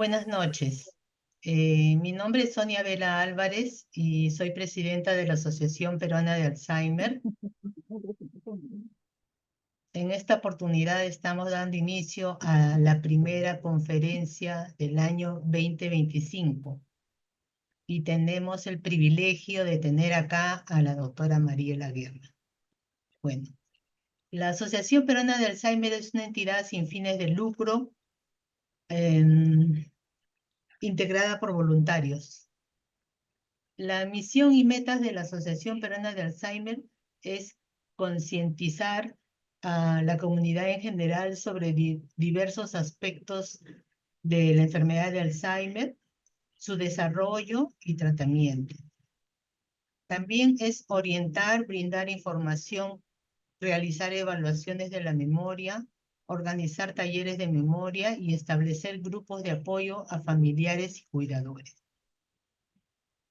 Buenas noches. Mi nombre es Sonia Vela Álvarez y soy presidenta de la Asociación Peruana de Alzheimer. En esta oportunidad estamos dando inicio a la primera conferencia del año 2025 y tenemos el privilegio de tener acá a la doctora Mariela Guerra. Bueno, la Asociación Peruana de Alzheimer es una entidad sin fines de lucro integrada por voluntarios. La misión y metas de la Asociación Peruana de Alzheimer es concientizar a la comunidad en general sobre diversos aspectos de la enfermedad de Alzheimer, su desarrollo y tratamiento. También es orientar, brindar información, realizar evaluaciones de la memoria, organizar talleres de memoria y establecer grupos de apoyo a familiares y cuidadores.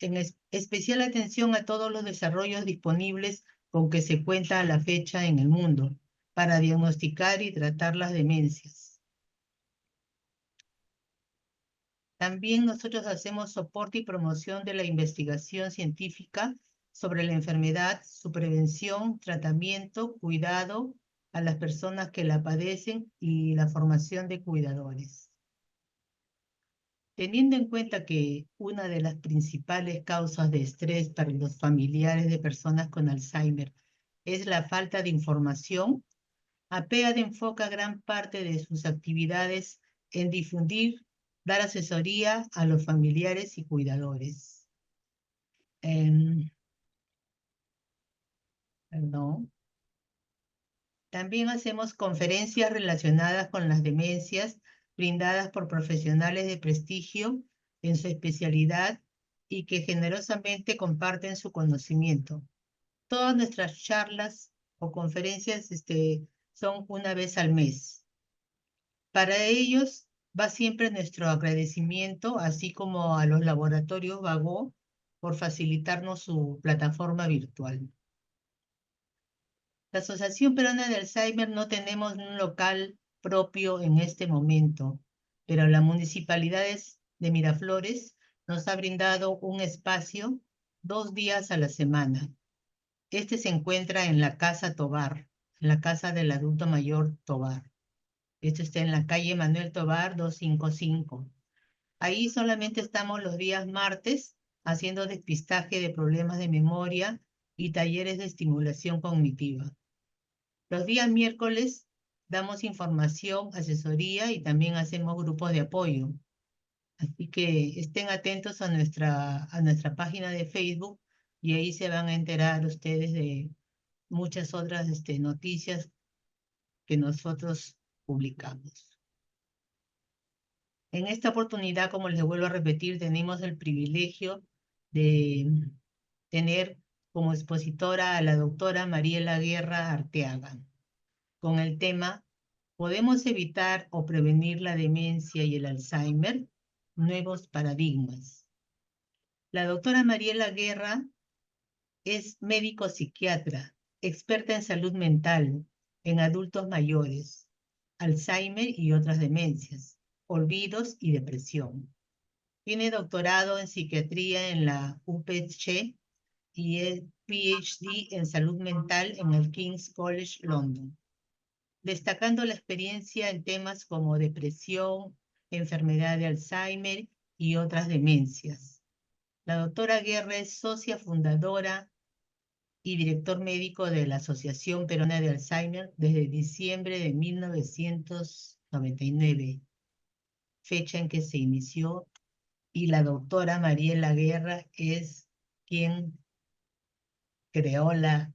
En especial atención a todos los desarrollos disponibles con que se cuenta a la fecha en el mundo para diagnosticar y tratar las demencias. También nosotros hacemos soporte y promoción de la investigación científica sobre la enfermedad, su prevención, tratamiento, cuidado a las personas que la padecen y la formación de cuidadores. Teniendo en cuenta que una de las principales causas de estrés para los familiares de personas con Alzheimer es la falta de información, APEAD enfoca gran parte de sus actividades en difundir, dar asesoría a los familiares y cuidadores. Perdón. También hacemos conferencias relacionadas con las demencias brindadas por profesionales de prestigio en su especialidad y que generosamente comparten su conocimiento. Todas nuestras charlas o conferencias son una vez al mes. Para ellos va siempre nuestro agradecimiento, así como a los laboratorios Vago por facilitarnos su plataforma virtual. La Asociación Peruana de Alzheimer no tenemos un local propio en este momento, pero la Municipalidad de Miraflores nos ha brindado un espacio 2 días a la semana. Este se encuentra en la Casa Tobar, en la Casa del Adulto Mayor Tobar. Esto está en la calle Manuel Tobar 255. Ahí solamente estamos los días martes haciendo despistaje de problemas de memoria y talleres de estimulación cognitiva. Los días miércoles damos información, asesoría y también hacemos grupos de apoyo. Así que estén atentos a nuestra página de Facebook y ahí se van a enterar ustedes de muchas otras noticias que nosotros publicamos. En esta oportunidad, como les vuelvo a repetir, tenemos el privilegio de tener como expositora a la doctora Mariela Guerra Arteaga, con el tema ¿podemos evitar o prevenir la demencia y el Alzheimer? Nuevos paradigmas. La doctora Mariela Guerra es médico psiquiatra, experta en salud mental, en adultos mayores, Alzheimer y otras demencias, olvidos y depresión. Tiene doctorado en psiquiatría en la UPC y es PhD en salud mental en el King's College London, destacando la experiencia en temas como depresión, enfermedad de Alzheimer y otras demencias. La doctora Guerra es socia fundadora y director médico de la Asociación Peruana de Alzheimer desde diciembre de 1999, fecha en que se inició, y la doctora Mariela Guerra es quien creó la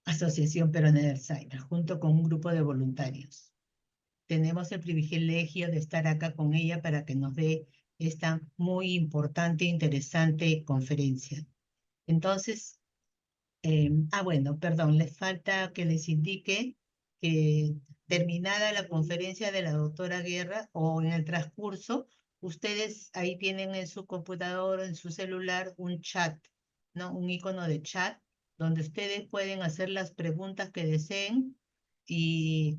Asociación Peruana de Alzheimer, junto con un grupo de voluntarios. Tenemos el privilegio de estar acá con ella para que nos dé esta muy importante e interesante conferencia. Entonces, bueno, perdón, les falta que les indique que terminada la conferencia de la doctora Guerra o en el transcurso, ustedes ahí tienen en su computador o en su celular un chat, ¿no? Un icono de chat donde ustedes pueden hacer las preguntas que deseen y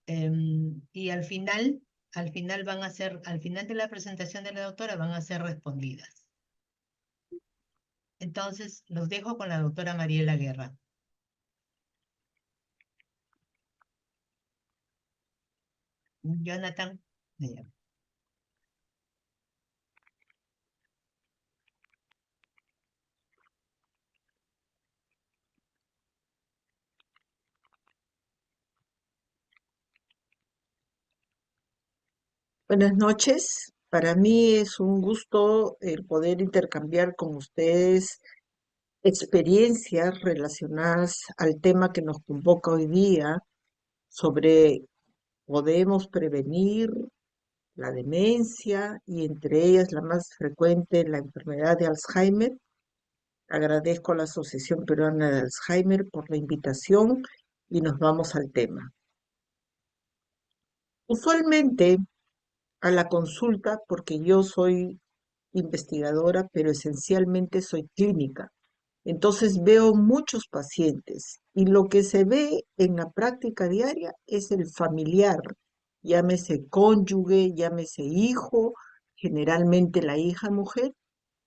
al final al final de la presentación de la doctora van a ser respondidas. Entonces, los dejo con la doctora Mariela Guerra. Jonathan. Ya. Buenas noches. Para mí es un gusto el poder intercambiar con ustedes experiencias relacionadas al tema que nos convoca hoy día sobre podemos prevenir la demencia y entre ellas la más frecuente, la enfermedad de Alzheimer. Agradezco a la Asociación Peruana de Alzheimer por la invitación y nos vamos al tema. Usualmente a la consulta, porque yo soy investigadora, pero esencialmente soy clínica. Entonces veo muchos pacientes y lo que se ve en la práctica diaria es el familiar, llámese cónyuge, llámese hijo, generalmente la hija mujer,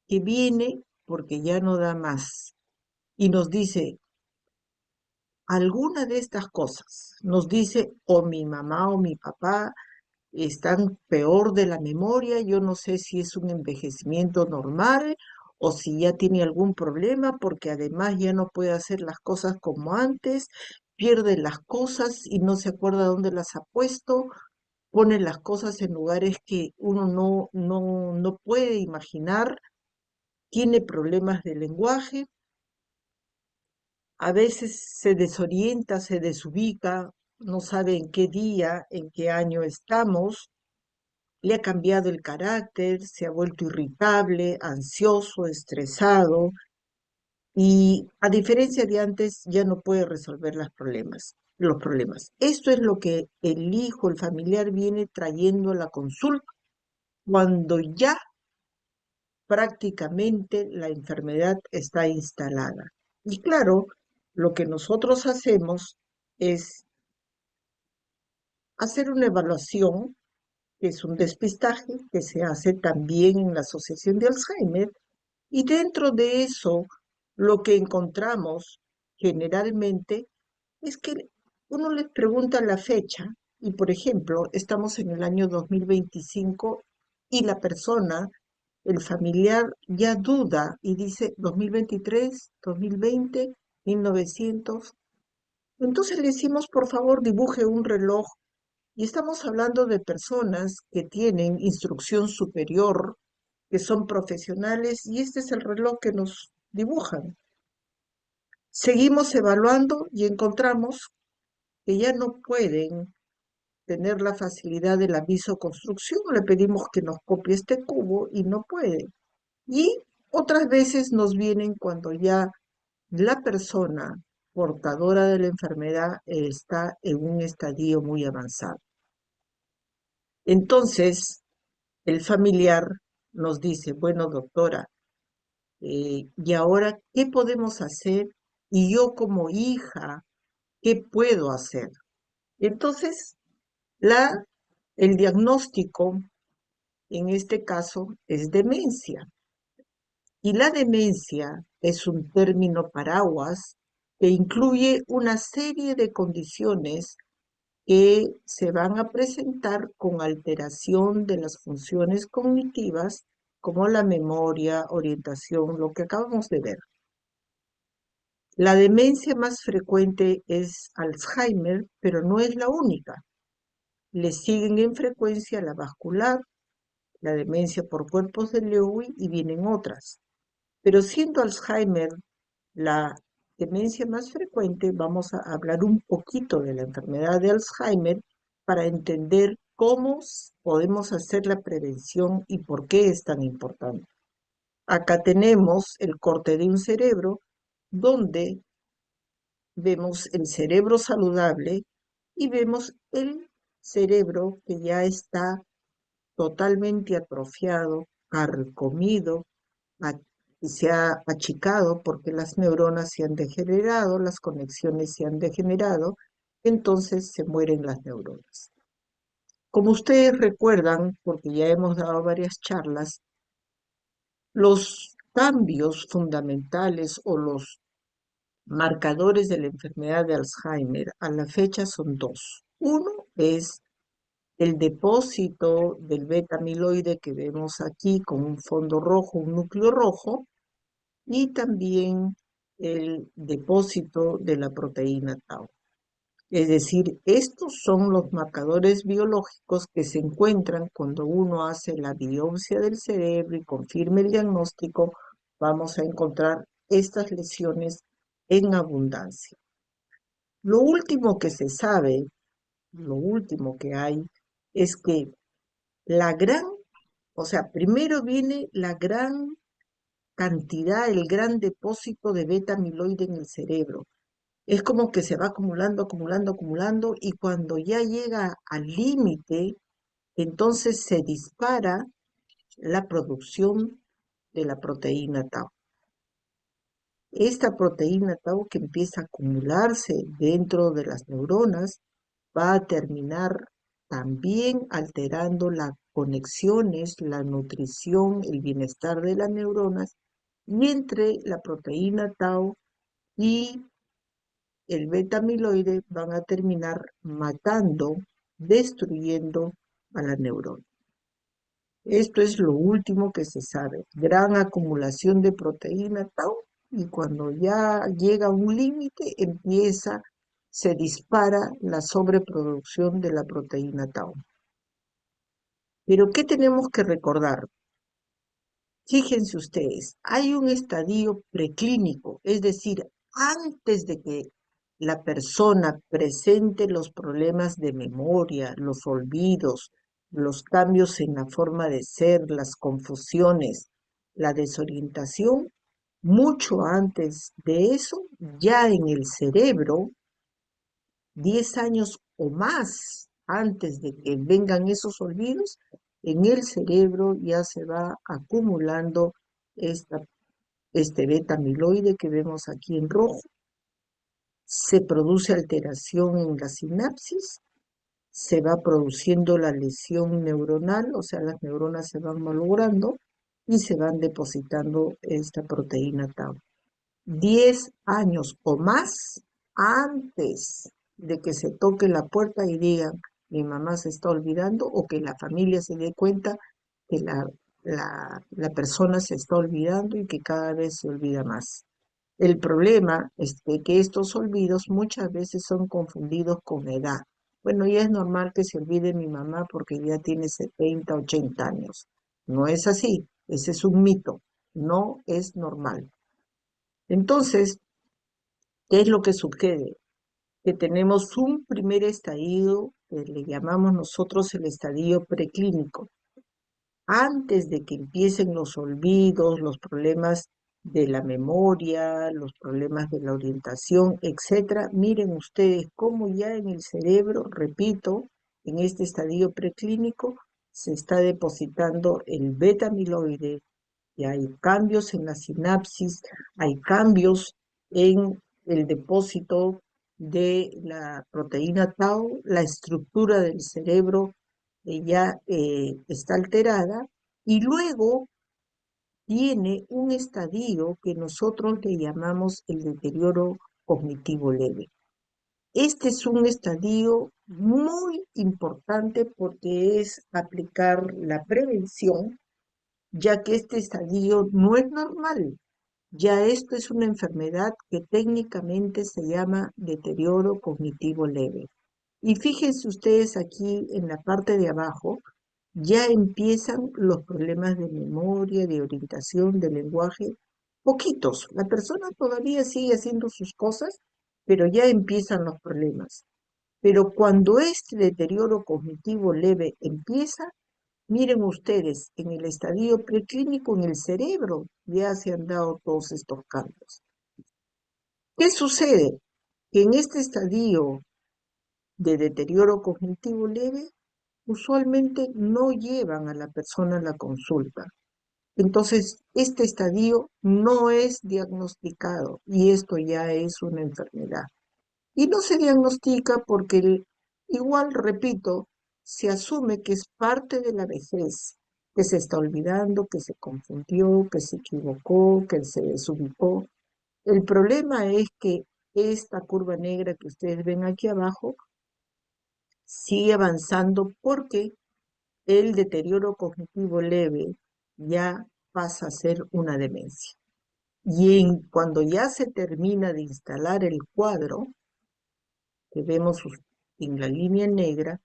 que viene porque ya no da más y nos dice alguna de estas cosas. Nos dice o mi mamá o mi papá están peor de la memoria, yo no sé si es un envejecimiento normal o si ya tiene algún problema, porque además ya no puede hacer las cosas como antes, pierde las cosas y no se acuerda dónde las ha puesto, pone las cosas en lugares que uno no puede imaginar, tiene problemas de lenguaje, a veces se desorienta, se desubica, no sabe en qué día, en qué año estamos, le ha cambiado el carácter, se ha vuelto irritable, ansioso, estresado y a diferencia de antes ya no puede resolver los problemas. Esto es lo que el hijo, el familiar viene trayendo a la consulta cuando ya prácticamente la enfermedad está instalada. Y claro, lo que nosotros hacemos es hacer una evaluación, que es un despistaje que se hace también en la Asociación de Alzheimer. Y dentro de eso, lo que encontramos generalmente es que uno les pregunta la fecha y, por ejemplo, estamos en el año 2025 y la persona, el familiar, ya duda y dice 2023, 2020, 1900. Entonces le decimos, por favor, dibuje un reloj y estamos hablando de personas que tienen instrucción superior, que son profesionales, y este es el reloj que nos dibujan. Seguimos evaluando y encontramos que ya no pueden tener la facilidad de la visoconstrucción. Le pedimos que nos copie este cubo y no puede. Y otras veces nos vienen cuando ya la persona portadora de la enfermedad está en un estadio muy avanzado. Entonces, el familiar nos dice, bueno, doctora, ¿y ahora qué podemos hacer? Y yo como hija, ¿qué puedo hacer? Entonces, la, el diagnóstico en este caso es demencia. Y la demencia es un término paraguas que incluye una serie de condiciones que se van a presentar con alteración de las funciones cognitivas como la memoria, orientación, lo que acabamos de ver. La demencia más frecuente es Alzheimer, pero no es la única. Le siguen en frecuencia la vascular, la demencia por cuerpos de Lewy y vienen otras. Pero siendo Alzheimer la demencia más frecuente, vamos a hablar un poquito de la enfermedad de Alzheimer para entender cómo podemos hacer la prevención y por qué es tan importante. Acá tenemos el corte de un cerebro donde vemos el cerebro saludable y vemos el cerebro que ya está totalmente atrofiado, carcomido, y se ha achicado porque las neuronas se han degenerado, las conexiones se han degenerado, entonces se mueren las neuronas. Como ustedes recuerdan, porque ya hemos dado varias charlas, los cambios fundamentales o los marcadores de la enfermedad de Alzheimer a la fecha son dos. Uno es el depósito del beta amiloide que vemos aquí con un fondo rojo, un núcleo rojo, y también el depósito de la proteína tau. Es decir, estos son los marcadores biológicos que se encuentran cuando uno hace la biopsia del cerebro y confirma el diagnóstico, vamos a encontrar estas lesiones en abundancia. Lo último que se sabe, lo último que hay, es que la gran, o sea, primero viene la gran cantidad, el gran depósito de beta amiloide en el cerebro. Es como que se va acumulando, acumulando, acumulando, y cuando ya llega al límite, entonces se dispara la producción de la proteína tau. Esta proteína tau que empieza a acumularse dentro de las neuronas va a terminar también alterando las conexiones, la nutrición, el bienestar de las neuronas, y entre la proteína tau y el beta amiloide van a terminar matando, destruyendo a la neurona. Esto es lo último que se sabe. Gran acumulación de proteína tau, y cuando ya llega a un límite se dispara la sobreproducción de la proteína tau. Pero ¿qué tenemos que recordar? Fíjense ustedes, hay un estadio preclínico, es decir, antes de que la persona presente los problemas de memoria, los olvidos, los cambios en la forma de ser, las confusiones, la desorientación, mucho antes de eso, ya en el cerebro, 10 años o más antes de que vengan esos olvidos, en el cerebro ya se va acumulando esta, este beta amiloide que vemos aquí en rojo, se produce alteración en la sinapsis, se va produciendo la lesión neuronal, o sea, las neuronas se van malogrando y se van depositando esta proteína tau. 10 años o más antes de que se toque la puerta y digan, mi mamá se está olvidando, o que la familia se dé cuenta que la persona se está olvidando y que cada vez se olvida más. El problema es que estos olvidos muchas veces son confundidos con edad. Bueno, ya es normal que se olvide mi mamá porque ya tiene 70, 80 años. No es así, ese es un mito, no es normal. Entonces, ¿qué es lo que sucede? Que tenemos un primer estadio que le llamamos nosotros el estadio preclínico. Antes de que empiecen los olvidos, los problemas de la memoria, los problemas de la orientación, etcétera, miren ustedes cómo ya en el cerebro, repito, en este estadio preclínico, se está depositando el beta amiloide, y hay cambios en la sinapsis, hay cambios en el depósito de la proteína tau, la estructura del cerebro ya está alterada, y luego tiene un estadio que nosotros le llamamos el deterioro cognitivo leve. Este es un estadio muy importante porque es aplicar la prevención, ya que este estadio no es normal. Ya esto es una enfermedad que técnicamente se llama deterioro cognitivo leve. Y fíjense ustedes aquí en la parte de abajo, ya empiezan los problemas de memoria, de orientación, de lenguaje, poquitos. La persona todavía sigue haciendo sus cosas, pero ya empiezan los problemas. Pero cuando este deterioro cognitivo leve empieza, miren ustedes, en el estadio preclínico, en el cerebro, ya se han dado todos estos cambios. ¿Qué sucede? Que en este estadio de deterioro cognitivo leve, usualmente no llevan a la persona a la consulta. Entonces, este estadio no es diagnosticado y esto ya es una enfermedad. Y no se diagnostica porque igual, repito, se asume que es parte de la vejez, que se está olvidando, que se confundió, que se equivocó, que se desubicó. El problema es que esta curva negra que ustedes ven aquí abajo sigue avanzando porque el deterioro cognitivo leve ya pasa a ser una demencia. Y cuando ya se termina de instalar el cuadro, que vemos en la línea negra,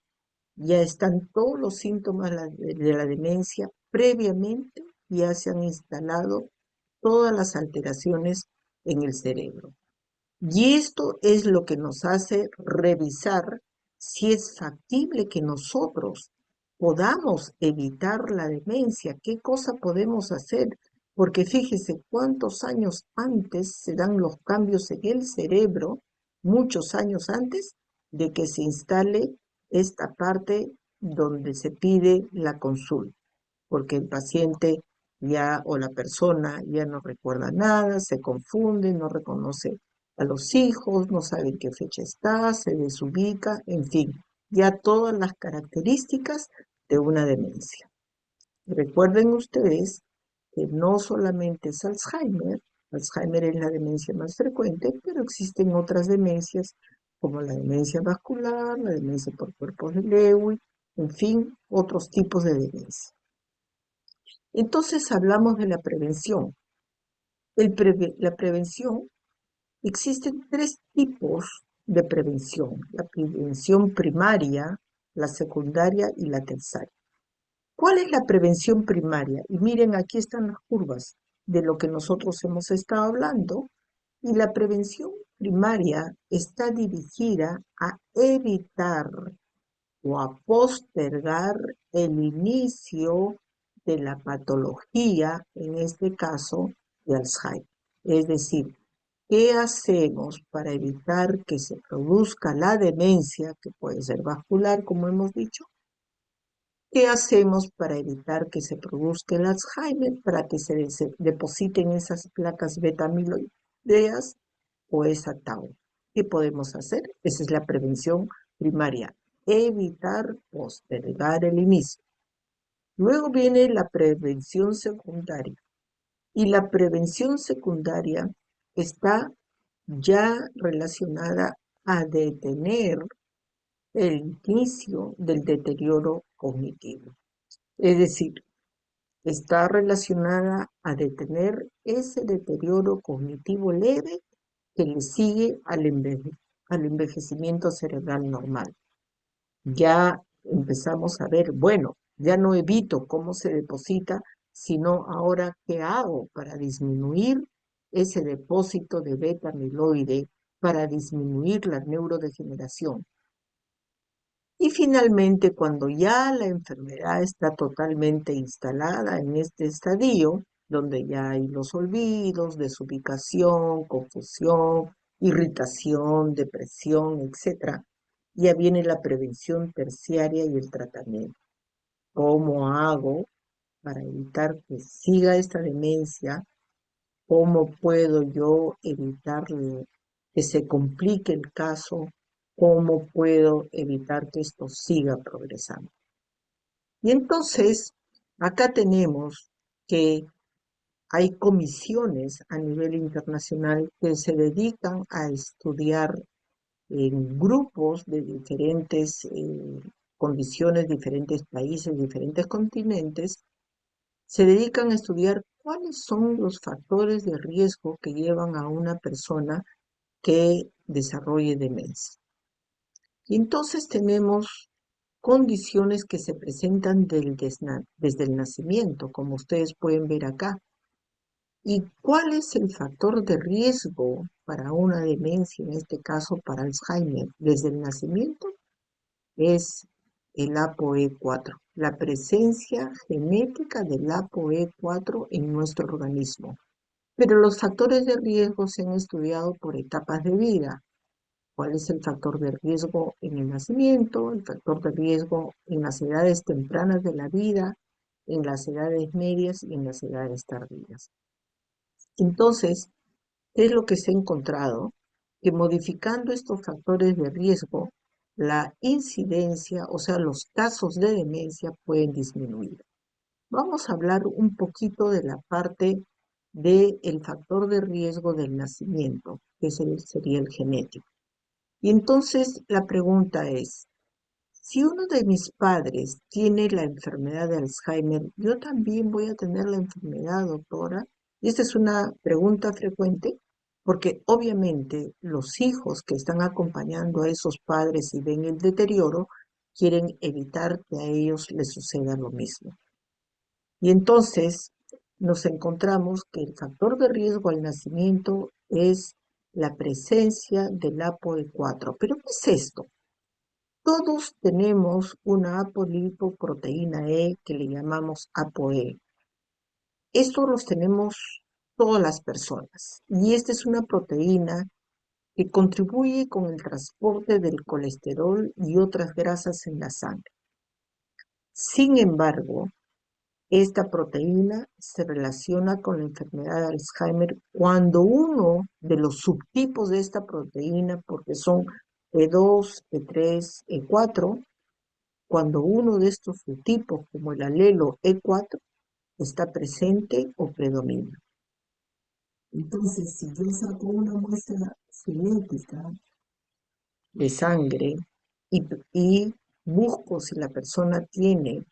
ya están todos los síntomas de la demencia. Previamente ya se han instalado todas las alteraciones en el cerebro. Y esto es lo que nos hace revisar si es factible que nosotros podamos evitar la demencia, qué cosa podemos hacer, porque fíjese cuántos años antes se dan los cambios en el cerebro, muchos años antes de que se instale esta parte donde se pide la consulta, porque el paciente ya o la persona ya no recuerda nada, se confunde, no reconoce a los hijos, no sabe en qué fecha está, se desubica, en fin, ya todas las características de una demencia. Recuerden ustedes que no solamente es Alzheimer, Alzheimer es la demencia más frecuente, pero existen otras demencias como la demencia vascular, la demencia por cuerpos de Lewy, en fin, otros tipos de demencia. Entonces hablamos de la prevención. La prevención, existen tres tipos de prevención: la prevención primaria, la secundaria y la terciaria. ¿Cuál es la prevención primaria? Y miren, aquí están las curvas de lo que nosotros hemos estado hablando. Y la prevención primaria está dirigida a evitar o a postergar el inicio de la patología, en este caso de Alzheimer. Es decir, ¿qué hacemos para evitar que se produzca la demencia, que puede ser vascular, como hemos dicho? ¿Qué hacemos para evitar que se produzca el Alzheimer, para que se depositen esas placas beta-amiloideas o esa tau? ¿Qué podemos hacer? Esa es la prevención primaria, evitar postergar el inicio. Luego viene la prevención secundaria. Y la prevención secundaria está ya relacionada a detener el inicio del deterioro cognitivo. Es decir, está relacionada a detener ese deterioro cognitivo leve que le sigue al envejecimiento cerebral normal. Ya empezamos a ver, bueno, ya no evito cómo se deposita, sino ahora qué hago para disminuir ese depósito de beta amiloide, para disminuir la neurodegeneración. Y finalmente, cuando ya la enfermedad está totalmente instalada en este estadio, donde ya hay los olvidos, desubicación, confusión, irritación, depresión, etc., ya viene la prevención terciaria y el tratamiento. ¿Cómo hago para evitar que siga esta demencia? ¿Cómo puedo yo evitar que se complique el caso? ¿Cómo puedo evitar que esto siga progresando? Y entonces, acá tenemos que hay comisiones a nivel internacional que se dedican a estudiar en grupos de diferentes condiciones, diferentes países, diferentes continentes, se dedican a estudiar cuáles son los factores de riesgo que llevan a una persona que desarrolle demencia. Y entonces tenemos condiciones que se presentan desde el nacimiento, como ustedes pueden ver acá. ¿Y cuál es el factor de riesgo para una demencia, en este caso para Alzheimer, desde el nacimiento? Es el ApoE4, la presencia genética del ApoE4 en nuestro organismo. Pero los factores de riesgo se han estudiado por etapas de vida. ¿Cuál es el factor de riesgo en el nacimiento? El factor de riesgo en las edades tempranas de la vida, en las edades medias y en las edades tardías. Entonces, ¿qué es lo que se ha encontrado? Que modificando estos factores de riesgo la incidencia, o sea, los casos de demencia pueden disminuir. Vamos a hablar un poquito de la parte del factor de riesgo del nacimiento, que sería el genético. Y entonces la pregunta es, si uno de mis padres tiene la enfermedad de Alzheimer, ¿yo también voy a tener la enfermedad, doctora? Y esta es una pregunta frecuente porque obviamente los hijos que están acompañando a esos padres y ven el deterioro quieren evitar que a ellos les suceda lo mismo. Y entonces nos encontramos que el factor de riesgo al nacimiento es la presencia del ApoE4. ¿Pero qué es esto? Todos tenemos una apolipoproteína E que le llamamos ApoE. Esto los tenemos todas las personas y esta es una proteína que contribuye con el transporte del colesterol y otras grasas en la sangre. Sin embargo, esta proteína se relaciona con la enfermedad de Alzheimer cuando uno de los subtipos de esta proteína, porque son E2, E3, E4, cuando uno de estos subtipos, como el alelo E4, está presente o predomina. Entonces, si yo saco una muestra genética de sangre y busco si la persona tiene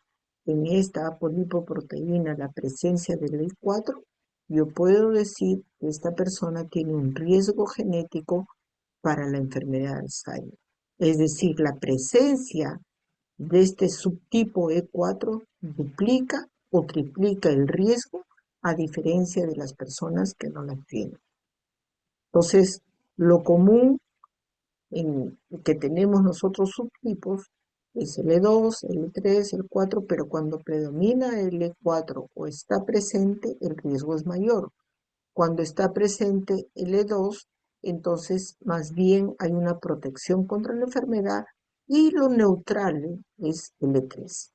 en esta apolipoproteína la presencia del E4, yo puedo decir que esta persona tiene un riesgo genético para la enfermedad de Alzheimer. Es decir, la presencia de este subtipo E4 duplica o triplica el riesgo a diferencia de las personas que no las tienen. Entonces, lo común en que tenemos nosotros subtipos es el E2, el E3, el 4, pero cuando predomina el E4 o está presente, el riesgo es mayor. Cuando está presente el E2, entonces más bien hay una protección contra la enfermedad y lo neutral es el E3.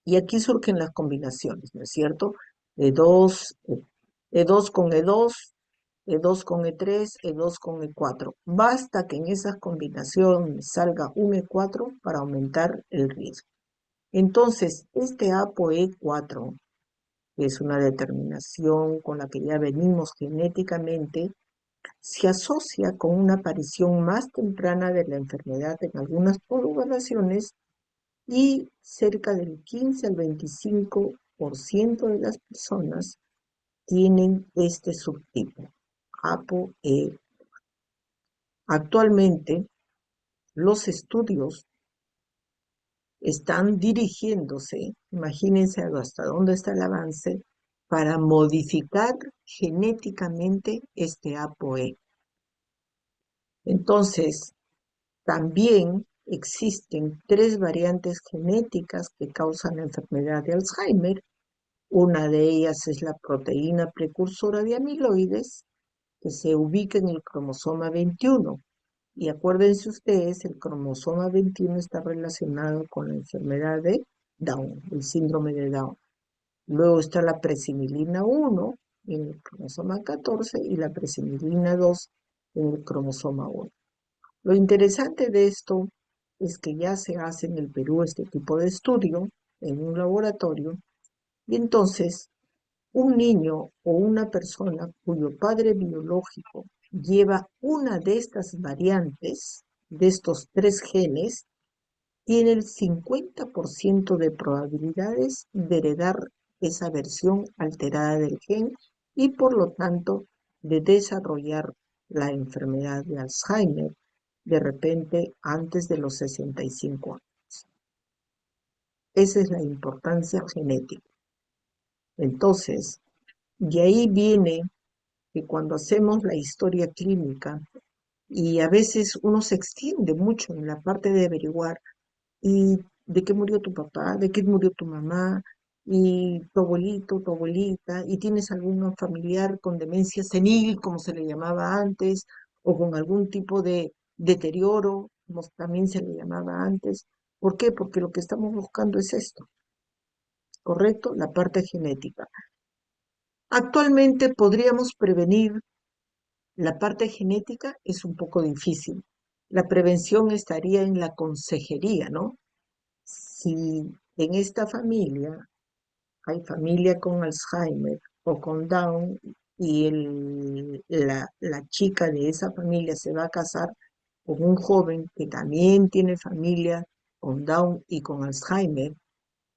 Y aquí surgen las combinaciones, ¿no es cierto? E2, E2 con E2, E2 con E3, E2 con E4. Basta que en esas combinaciones salga un E4 para aumentar el riesgo. Entonces, este ApoE4, que es una determinación con la que ya venimos genéticamente, se asocia con una aparición más temprana de la enfermedad en algunas poblaciones y cerca del 15 al 25% de las personas tienen este subtipo, ApoE. Actualmente, los estudios están dirigiéndose, imagínense hasta dónde está el avance, para modificar genéticamente este ApoE. Entonces, también existen tres variantes genéticas que causan la enfermedad de Alzheimer. Una de ellas es la proteína precursora de amiloides, que se ubica en el cromosoma 21. Y acuérdense ustedes, el cromosoma 21 está relacionado con la enfermedad de Down, el síndrome de Down. Luego está la presinilina 1 en el cromosoma 14 y la presinilina 2 en el cromosoma 1. Lo interesante de esto es que ya se hace en el Perú este tipo de estudio en un laboratorio y entonces un niño o una persona cuyo padre biológico lleva una de estas variantes, de estos tres genes, tiene el 50% de probabilidades de heredar esa versión alterada del gen y por lo tanto de desarrollar la enfermedad de Alzheimer de repente antes de los 65 años. Esa es la importancia genética. Entonces, de ahí viene que cuando hacemos la historia clínica, y a veces uno se extiende mucho en la parte de averiguar, ¿y de qué murió tu papá? ¿De qué murió tu mamá? ¿Y tu abuelito, tu abuelita? ¿Y tienes algún familiar con demencia senil, como se le llamaba antes, o con algún tipo de deterioro, como también se le llamaba antes? ¿Por qué? Porque lo que estamos buscando es esto, ¿correcto? La parte genética. Actualmente podríamos prevenir la parte genética, es un poco difícil, La prevención estaría en la consejería, ¿no? Si en esta familia hay familia con Alzheimer o con Down y la chica de esa familia se va a casar con un joven que también tiene familia con Down y con Alzheimer,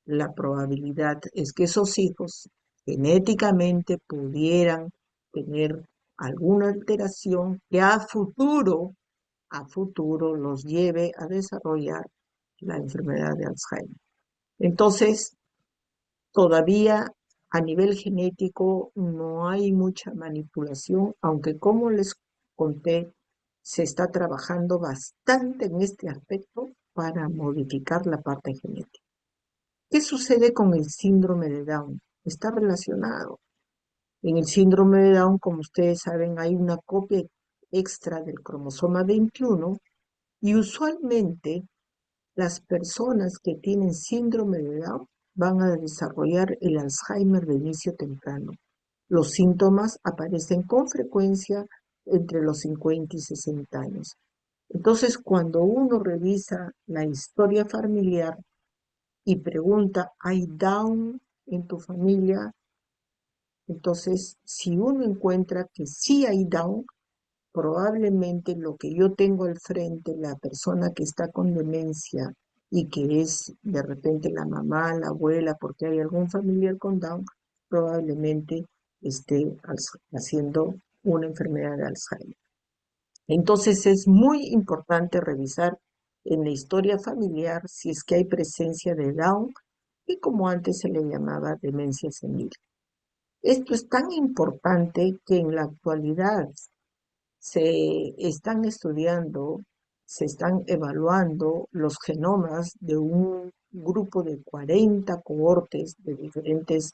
la probabilidad es que esos hijos genéticamente pudieran tener alguna alteración que a futuro los lleve a desarrollar la enfermedad de Alzheimer. Entonces, todavía a nivel genético no hay mucha manipulación, aunque como les conté, se está trabajando bastante en este aspecto para modificar la parte genética. ¿Qué sucede con el síndrome de Down? Está relacionado. En el síndrome de Down, como ustedes saben, hay una copia extra del cromosoma 21 y usualmente las personas que tienen síndrome de Down van a desarrollar el Alzheimer de inicio temprano. Los síntomas aparecen con frecuencia entre los 50 y 60 años. Entonces, cuando uno revisa la historia familiar y pregunta, ¿hay Down en tu familia? Entonces, si uno encuentra que sí hay Down, probablemente lo que yo tengo al frente, la persona que está con demencia y que es de repente la mamá, la abuela, porque hay algún familiar con Down, probablemente esté haciendo una enfermedad de Alzheimer. Entonces es muy importante revisar en la historia familiar si es que hay presencia de Down y como antes se le llamaba demencia senil. Esto es tan importante que en la actualidad se están estudiando, se están evaluando los genomas de un grupo de 40 cohortes de diferentes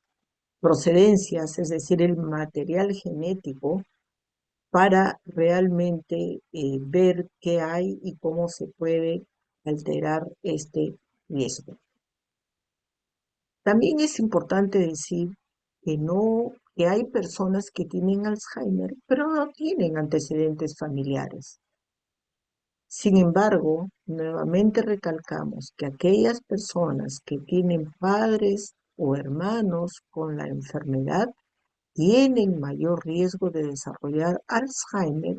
procedencias, es decir, el material genético, para realmente ver qué hay y cómo se puede alterar este riesgo. También es importante decir que no, que hay personas que tienen Alzheimer, pero no tienen antecedentes familiares. Sin embargo, nuevamente recalcamos que aquellas personas que tienen padres o hermanos con la enfermedad tienen mayor riesgo de desarrollar Alzheimer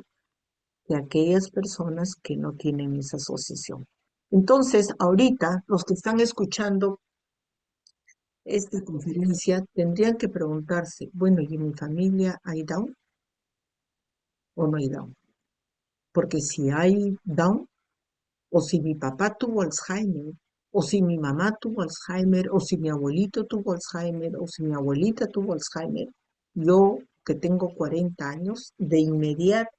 que aquellas personas que no tienen esa asociación. Entonces, ahorita, los que están escuchando esta conferencia tendrían que preguntarse, bueno, ¿y en mi familia hay Down o no hay Down? Porque si hay Down, o si mi papá tuvo Alzheimer, o si mi mamá tuvo Alzheimer, o si mi abuelito tuvo Alzheimer, o si mi abuelita tuvo Alzheimer, yo que tengo 40 años, de inmediato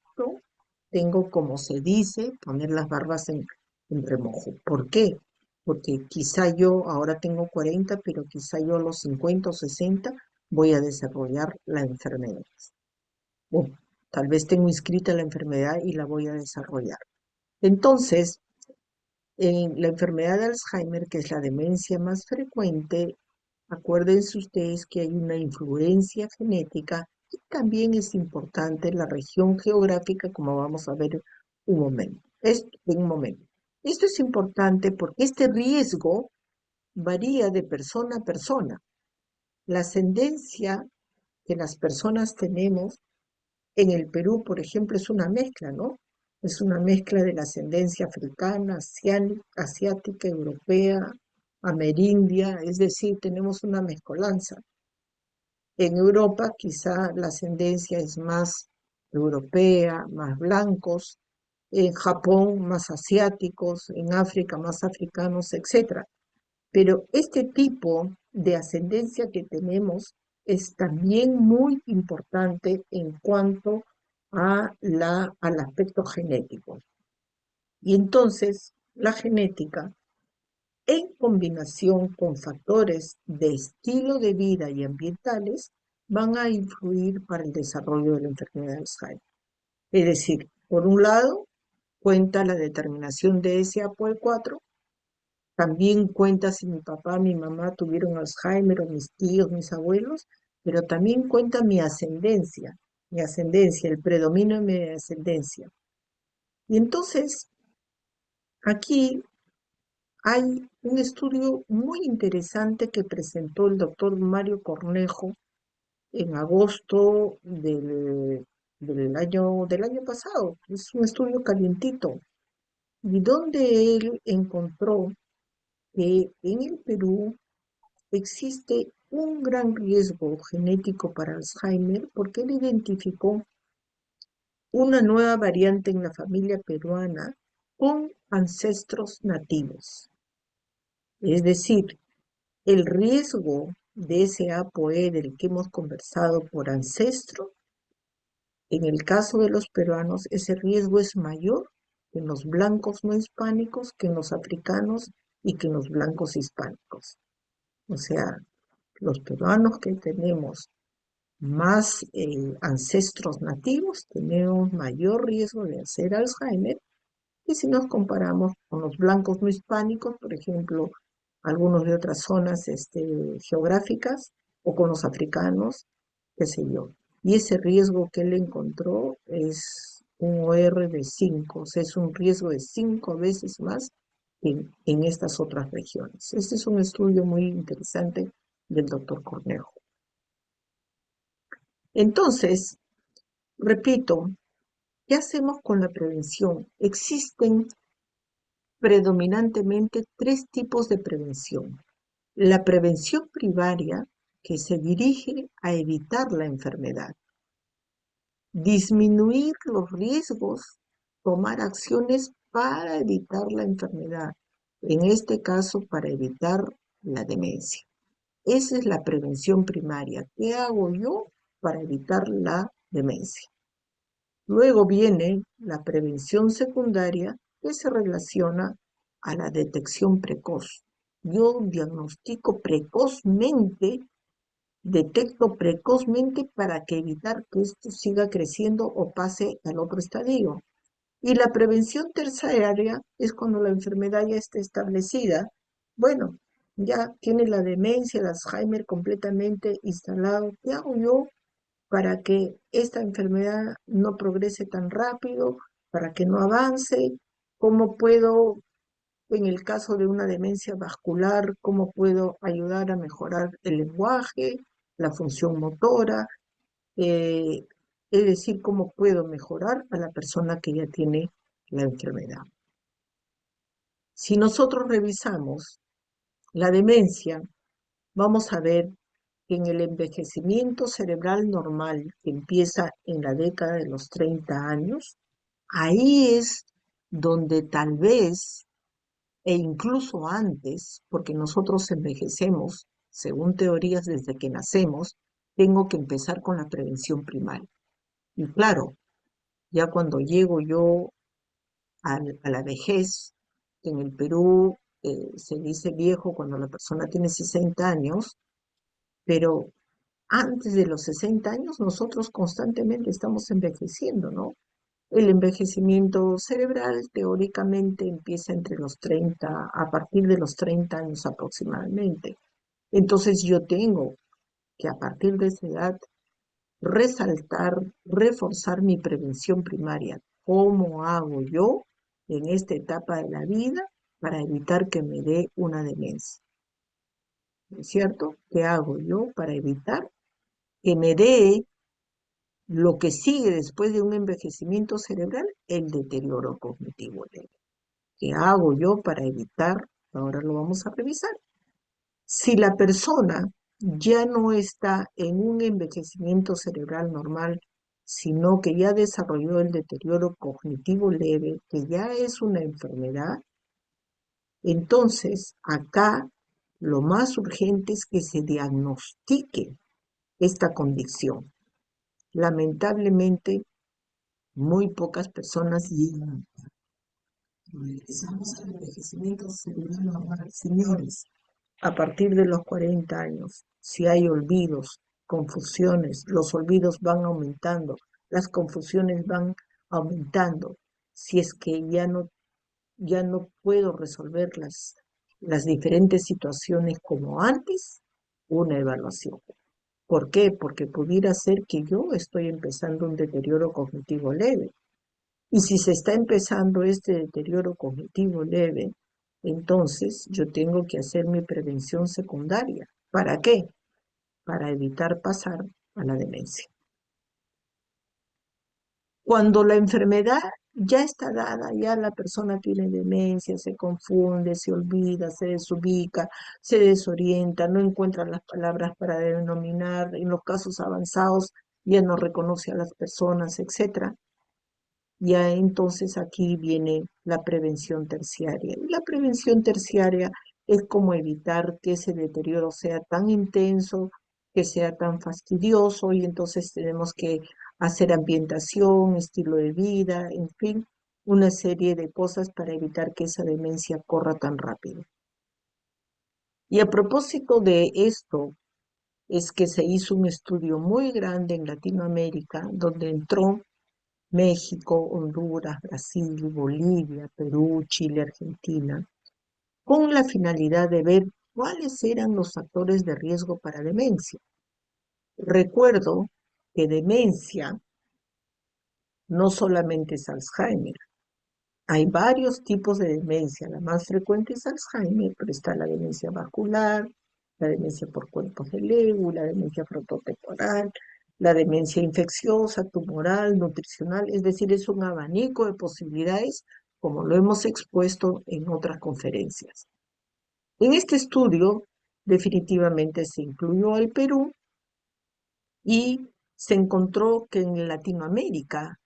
tengo, como se dice, poner las barbas en remojo. ¿Por qué? Porque quizá yo ahora tengo 40, pero quizá yo a los 50 o 60 voy a desarrollar la enfermedad. O tal vez tengo inscrita la enfermedad y la voy a desarrollar. Entonces, en la enfermedad de Alzheimer, que es la demencia más frecuente, acuérdense ustedes que hay una influencia genética y también es importante la región geográfica, como vamos a ver en un momento. Esto es importante porque este riesgo varía de persona a persona. La ascendencia que las personas tenemos en el Perú, por ejemplo, es una mezcla, ¿no? Es una mezcla de la ascendencia africana, asiática, europea, amerindia, es decir, tenemos una mezcolanza. En Europa quizá la ascendencia es más europea, más blancos, en Japón más asiáticos, en África más africanos, etc. Pero este tipo de ascendencia que tenemos es también muy importante en cuanto al aspecto genético. Y entonces la genética, en combinación con factores de estilo de vida y ambientales, van a influir para el desarrollo de la enfermedad de Alzheimer. Es decir, por un lado, cuenta la determinación de ese APOE4, también cuenta si mi papá, mi mamá tuvieron Alzheimer o mis tíos, mis abuelos, pero también cuenta mi ascendencia, el predominio de mi ascendencia. Y entonces, Aquí hay un estudio muy interesante que presentó el doctor Mario Cornejo en agosto del año pasado. Es un estudio calientito, y donde él encontró que en el Perú existe un gran riesgo genético para Alzheimer porque él identificó una nueva variante en la familia peruana con ancestros nativos. Es decir, el riesgo de ese ApoE del que hemos conversado por ancestro, en el caso de los peruanos, ese riesgo es mayor que en los blancos no hispánicos, que en los africanos y que en los blancos hispánicos. O sea, los peruanos que tenemos más ancestros nativos tenemos mayor riesgo de hacer Alzheimer. Y si nos comparamos con los blancos no hispánicos, por ejemplo, algunos de otras zonas geográficas, o con los africanos, qué sé yo. Y ese riesgo que él encontró es un OR de 5, o sea, es un riesgo de 5 veces más en estas otras regiones. Este es un estudio muy interesante del doctor Cornejo. Entonces, repito, ¿qué hacemos con la prevención? Existen predominantemente tres tipos de prevención. La prevención primaria, que se dirige a evitar la enfermedad, disminuir los riesgos, tomar acciones para evitar la enfermedad, en este caso para evitar la demencia. Esa es la prevención primaria. ¿Qué hago yo para evitar la demencia? Luego viene la prevención secundaria, que se relaciona a la detección precoz. Yo diagnostico precozmente, detecto precozmente para que evitar que esto siga creciendo o pase al otro estadio. Y la prevención terciaria es cuando la enfermedad ya está establecida. Bueno, ya tiene la demencia, el Alzheimer completamente instalado. ¿Qué hago yo para que esta enfermedad no progrese tan rápido, para que no avance? ¿Cómo puedo, en el caso de una demencia vascular, cómo puedo ayudar a mejorar el lenguaje, la función motora? Eh, es decir, cómo puedo mejorar a la persona que ya tiene la enfermedad. Si nosotros revisamos la demencia, vamos a ver que en el envejecimiento cerebral normal, que empieza en la década de los 30 años, ahí es donde tal vez, e incluso antes, porque nosotros envejecemos, según teorías, desde que nacemos, tengo que empezar con la prevención primaria. Y claro, ya cuando llego yo a la vejez, en el Perú se dice viejo cuando la persona tiene 60 años, pero antes de los 60 años nosotros constantemente estamos envejeciendo, ¿no? El envejecimiento cerebral teóricamente empieza entre los 30, a partir de los 30 años aproximadamente. Entonces yo tengo que a partir de esa edad resaltar, reforzar mi prevención primaria. ¿Cómo hago yo en esta etapa de la vida para evitar que me dé una demencia? ¿No es cierto? ¿Qué hago yo para evitar que me dé lo que sigue después de un envejecimiento cerebral? El deterioro cognitivo leve. ¿Qué hago yo para evitar? Ahora lo vamos a revisar. Si la persona ya no está en un envejecimiento cerebral normal, sino que ya desarrolló el deterioro cognitivo leve, que ya es una enfermedad, entonces acá lo más urgente es que se diagnostique esta condición. Lamentablemente, muy pocas personas llegan. Regresamos al envejecimiento cerebral normal, señores. A partir de los 40 años, si hay olvidos, confusiones, los olvidos van aumentando, las confusiones van aumentando. Si es que ya no puedo resolver las diferentes situaciones como antes, una evaluación. ¿Por qué? Porque pudiera ser que yo estoy empezando un deterioro cognitivo leve. Y si se está empezando este deterioro cognitivo leve, entonces yo tengo que hacer mi prevención secundaria. ¿Para qué? Para evitar pasar a la demencia. Cuando la enfermedad ya está dada, ya la persona tiene demencia, se confunde, se olvida, se desubica, se desorienta, no encuentra las palabras para denominar, en los casos avanzados ya no reconoce a las personas, etcétera. Ya entonces aquí viene la prevención terciaria. Y la prevención terciaria es como evitar que ese deterioro sea tan intenso, que sea tan fastidioso, y entonces tenemos que hacer ambientación, estilo de vida, en fin, una serie de cosas para evitar que esa demencia corra tan rápido. Y a propósito de esto, es que se hizo un estudio muy grande en Latinoamérica, donde entró México, Honduras, Brasil, Bolivia, Perú, Chile, Argentina, con la finalidad de ver cuáles eran los factores de riesgo para demencia. Recuerdo que demencia no solamente es Alzheimer, hay varios tipos de demencia. La más frecuente es Alzheimer, pero está la demencia vascular, la demencia por cuerpos de Lewy, la demencia frontotemporal, la demencia infecciosa, tumoral, nutricional, es decir, es un abanico de posibilidades, como lo hemos expuesto en otras conferencias. En este estudio, definitivamente se incluyó al Perú y se encontró que en Latinoamérica,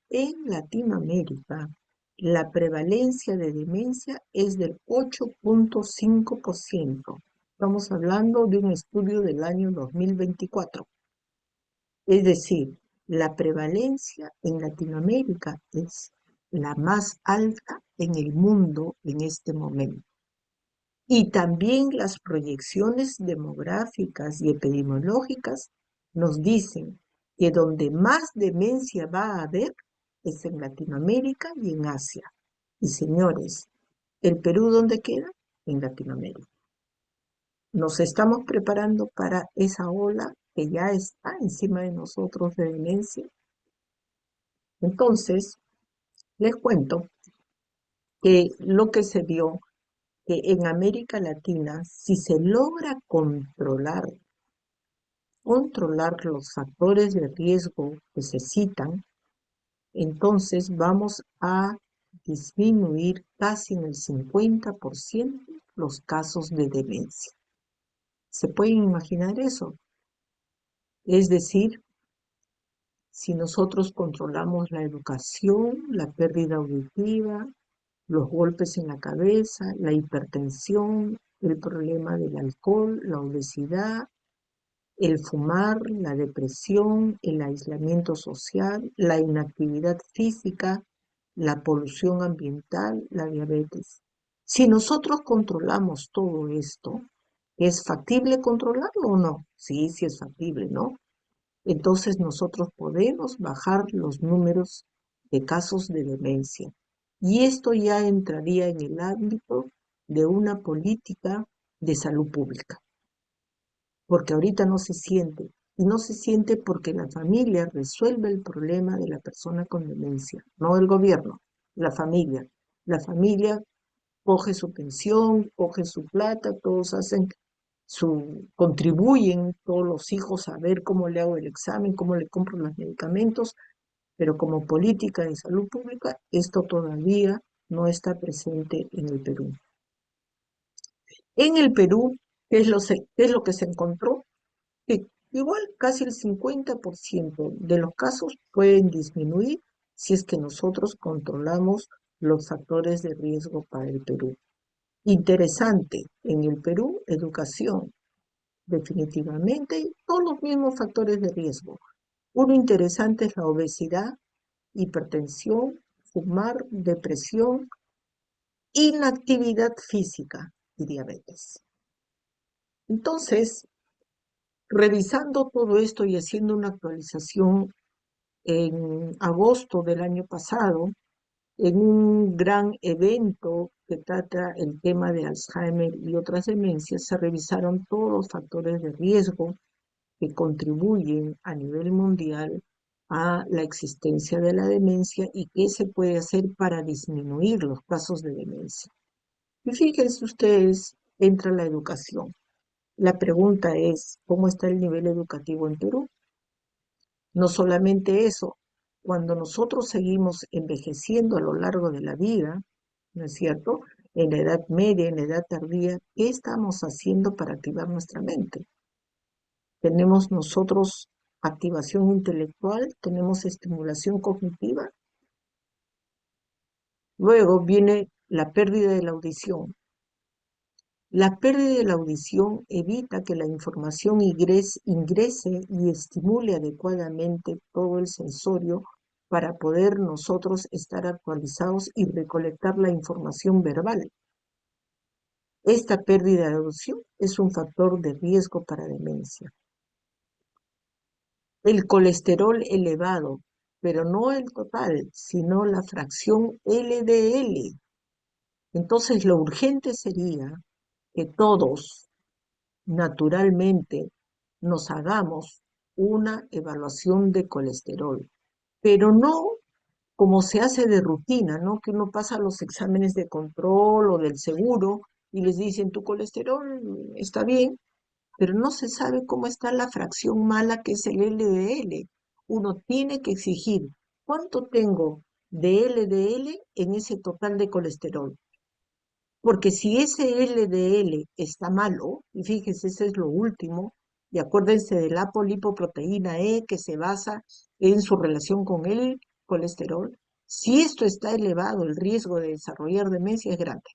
la prevalencia de demencia es del 8.5%. Estamos hablando de un estudio del año 2024. Es decir, la prevalencia en Latinoamérica es la más alta en el mundo en este momento. Y también las proyecciones demográficas y epidemiológicas nos dicen que donde más demencia va a haber es en Latinoamérica y en Asia. Y señores, ¿el Perú dónde queda? En Latinoamérica. Nos estamos preparando para esa ola que ya está encima de nosotros de demencia. Entonces, les cuento que lo que se vio que en América Latina, si se logra controlar los factores de riesgo que se citan, entonces vamos a disminuir casi en el 50% los casos de demencia. ¿Se pueden imaginar eso? Es decir, si nosotros controlamos la educación, la pérdida auditiva, los golpes en la cabeza, la hipertensión, el problema del alcohol, la obesidad, el fumar, la depresión, el aislamiento social, la inactividad física, la polución ambiental, la diabetes. Si nosotros controlamos todo esto, ¿es factible controlarlo o no? Sí, sí es factible, ¿no? Entonces nosotros podemos bajar los números de casos de demencia. Y esto ya entraría en el ámbito de una política de salud pública, porque ahorita no se siente. Y no se siente porque la familia resuelve el problema de la persona con demencia, no el gobierno, la familia. La familia coge su pensión, coge su plata, todos hacen contribuyen todos los hijos a ver cómo le hago el examen, cómo le compro los medicamentos, pero como política de salud pública, esto todavía no está presente en el Perú. En el Perú, qué es lo que se encontró? Que igual casi el 50% de los casos pueden disminuir si es que nosotros controlamos los factores de riesgo para el Perú. Interesante, en el Perú, educación, definitivamente, todos los mismos factores de riesgo. Uno interesante es la obesidad, hipertensión, fumar, depresión, inactividad física y diabetes. Entonces, revisando todo esto y haciendo una actualización en agosto del año pasado, en un gran evento que trata el tema de Alzheimer y otras demencias, se revisaron todos los factores de riesgo que contribuyen a nivel mundial a la existencia de la demencia y qué se puede hacer para disminuir los casos de demencia. Y fíjense ustedes, entra la educación. La pregunta es, ¿cómo está el nivel educativo en Perú? No solamente eso, cuando nosotros seguimos envejeciendo a lo largo de la vida, ¿no es cierto? En la edad media, en la edad tardía, ¿qué estamos haciendo para activar nuestra mente? ¿Tenemos nosotros activación intelectual? ¿Tenemos estimulación cognitiva? Luego viene la pérdida de la audición. La pérdida de la audición evita que la información ingrese y estimule adecuadamente todo el sensorio para poder nosotros estar actualizados y recolectar la información verbal. Esta pérdida de audición es un factor de riesgo para demencia. El colesterol elevado, pero no el total, sino la fracción LDL. Entonces, lo urgente sería que todos naturalmente nos hagamos una evaluación de colesterol, pero no como se hace de rutina, ¿no? Que uno pasa los exámenes de control o del seguro y les dicen tu colesterol está bien, pero no se sabe cómo está la fracción mala que es el LDL. Uno tiene que exigir cuánto tengo de LDL en ese total de colesterol. Porque si ese LDL está malo, y fíjense, ese es lo último, y acuérdense de la polipoproteína E que se basa en su relación con el colesterol, si esto está elevado, el riesgo de desarrollar demencia es grande.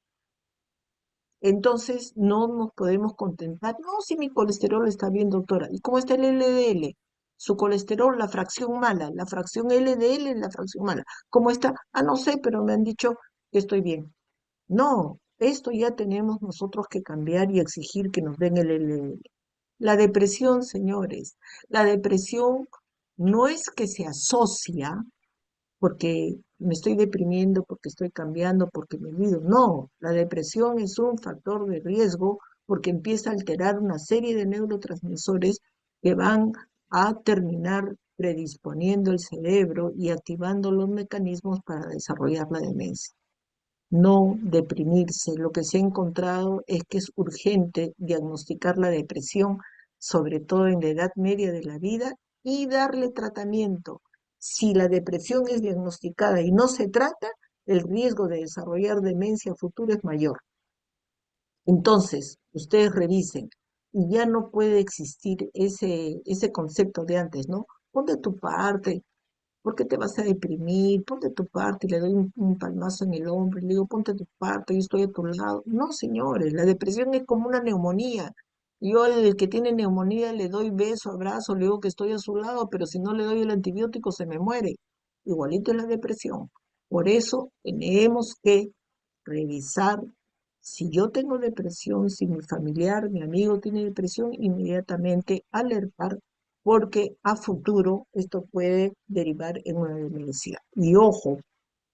Entonces, no nos podemos contentar. No, si mi colesterol está bien, doctora. ¿Y cómo está el LDL? Su colesterol, la fracción mala, la fracción LDL, la fracción mala. ¿Cómo está? Ah, no sé, pero me han dicho que estoy bien. No, esto ya tenemos nosotros que cambiar y exigir que nos den el LDL. La depresión, señores, la depresión no es que se asocia porque me estoy deprimiendo, porque estoy cambiando, porque me olvido. No, la depresión es un factor de riesgo porque empieza a alterar una serie de neurotransmisores que van a terminar predisponiendo el cerebro y activando los mecanismos para desarrollar la demencia. No deprimirse. Lo que se ha encontrado es que es urgente diagnosticar la depresión, sobre todo en la edad media de la vida, y darle tratamiento. Si la depresión es diagnosticada y no se trata, el riesgo de desarrollar demencia futura es mayor. Entonces, ustedes revisen y ya no puede existir ese concepto de antes, ¿no? Pon de tu parte, ¿por qué te vas a deprimir? Ponte tu parte, y le doy un palmazo en el hombro y le digo, ponte tu parte, yo estoy a tu lado. No, señores, la depresión es como una neumonía. Yo al que tiene neumonía le doy beso, abrazo, le digo que estoy a su lado, pero si no le doy el antibiótico se me muere. Igualito es la depresión. Por eso tenemos que revisar si yo tengo depresión, si mi familiar, mi amigo tiene depresión, inmediatamente alertar porque a futuro esto puede derivar en una demencia. Y ojo,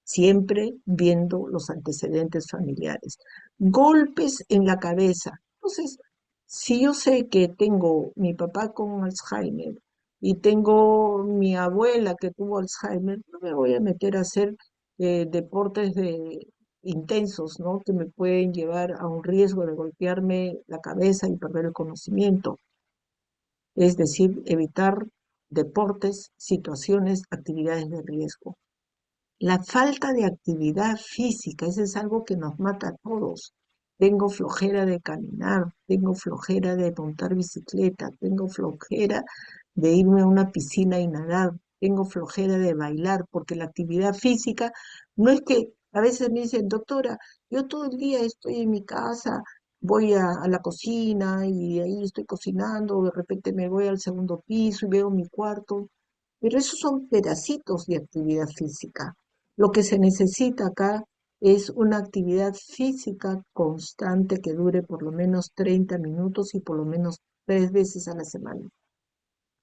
siempre viendo los antecedentes familiares. Golpes en la cabeza. Entonces, si yo sé que tengo mi papá con Alzheimer y tengo mi abuela que tuvo Alzheimer, no me voy a meter a hacer deportes intensos, ¿no? Que me pueden llevar a un riesgo de golpearme la cabeza y perder el conocimiento. Es decir, evitar deportes, situaciones, actividades de riesgo. La falta de actividad física, eso es algo que nos mata a todos. Tengo flojera de caminar, tengo flojera de montar bicicleta, tengo flojera de irme a una piscina y nadar, tengo flojera de bailar, porque la actividad física no es que a veces me dicen, doctora, yo todo el día estoy en mi casa, voy a la cocina y ahí estoy cocinando, de repente me voy al segundo piso y veo mi cuarto, pero esos son pedacitos de actividad física. Lo que se necesita acá es una actividad física constante que dure por lo menos 30 minutos y por lo menos 3 veces a la semana.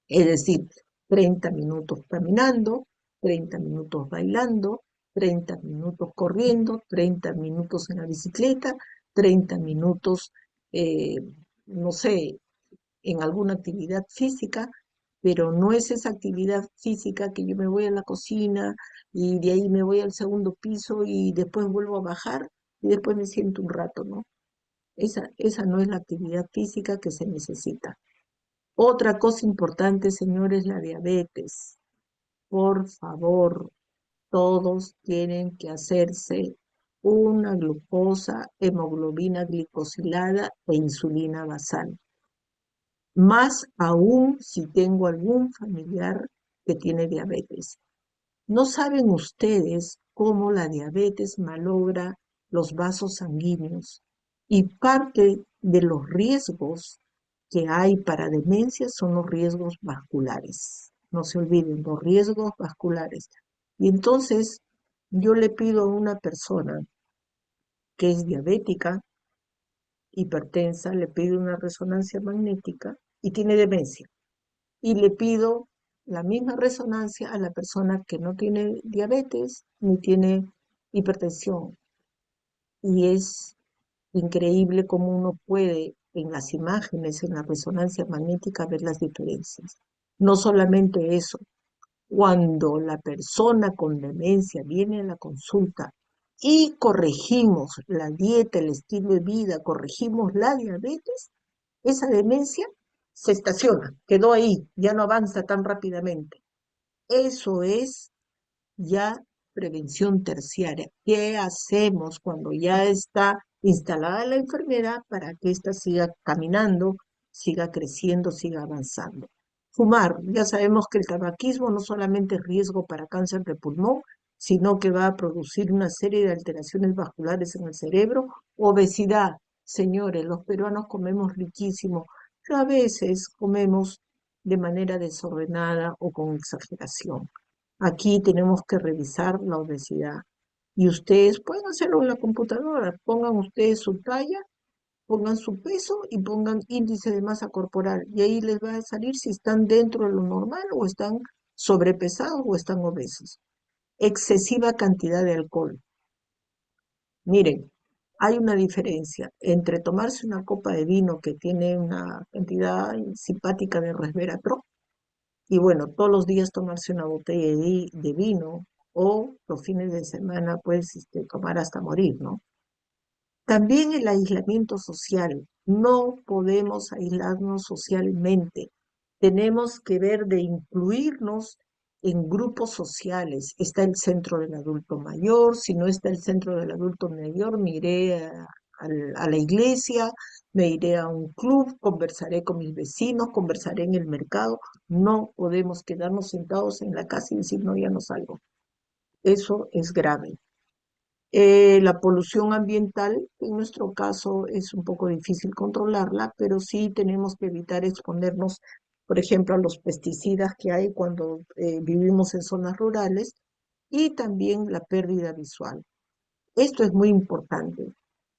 Es decir, 30 minutos caminando, 30 minutos bailando, 30 minutos corriendo, 30 minutos en la bicicleta, 30 minutos, eh, no sé, en alguna actividad física pero no es esa actividad física que yo me voy a la cocina y de ahí me voy al segundo piso y después vuelvo a bajar y después me siento un rato, ¿no? Esa no es la actividad física que se necesita. Otra cosa importante, señores, la diabetes. Por favor, todos tienen que hacerse una glucosa, hemoglobina glicosilada e insulina basal. Más aún si tengo algún familiar que tiene diabetes. ¿No saben ustedes cómo la diabetes malogra los vasos sanguíneos? Y parte de los riesgos que hay para demencia son los riesgos vasculares. No se olviden, los riesgos vasculares. Y entonces yo le pido a una persona que es diabética, hipertensa, le pido una resonancia magnética y tiene demencia. Y le pido la misma resonancia a la persona que no tiene diabetes ni tiene hipertensión. Y es increíble cómo uno puede en las imágenes, en la resonancia magnética, ver las diferencias. No solamente eso, cuando la persona con demencia viene a la consulta y corregimos la dieta, el estilo de vida, corregimos la diabetes, esa demencia se estaciona, quedó ahí, ya no avanza tan rápidamente. Eso es ya prevención terciaria. ¿Qué hacemos cuando ya está instalada la enfermedad para que ésta siga caminando, siga creciendo, siga avanzando? Fumar. Ya sabemos que el tabaquismo no solamente es riesgo para cáncer de pulmón, sino que va a producir una serie de alteraciones vasculares en el cerebro. Obesidad. Señores, los peruanos comemos riquísimo, pero a veces comemos de manera desordenada o con exageración. Aquí tenemos que revisar la obesidad. Y ustedes pueden hacerlo en la computadora. Pongan ustedes su talla, pongan su peso y pongan índice de masa corporal. Y ahí les va a salir si están dentro de lo normal o están sobrepesados o están obesos. Excesiva cantidad de alcohol. Miren, hay una diferencia entre tomarse una copa de vino que tiene una cantidad simpática de resveratrol y bueno, todos los días tomarse una botella de vino o los fines de semana, pues, tomar hasta morir, ¿no? También el aislamiento social. No podemos aislarnos socialmente. Tenemos que ver de incluirnos en grupos sociales. Está el centro del adulto mayor. Si no está el centro del adulto mayor, me iré a la iglesia, me iré a un club, conversaré con mis vecinos, conversaré en el mercado. No podemos quedarnos sentados en la casa y decir, no, ya no salgo. Eso es grave. La polución ambiental, en nuestro caso, es un poco difícil controlarla, pero sí tenemos que evitar exponernos, por ejemplo, a los pesticidas que hay cuando vivimos en zonas rurales y también la pérdida visual. Esto es muy importante.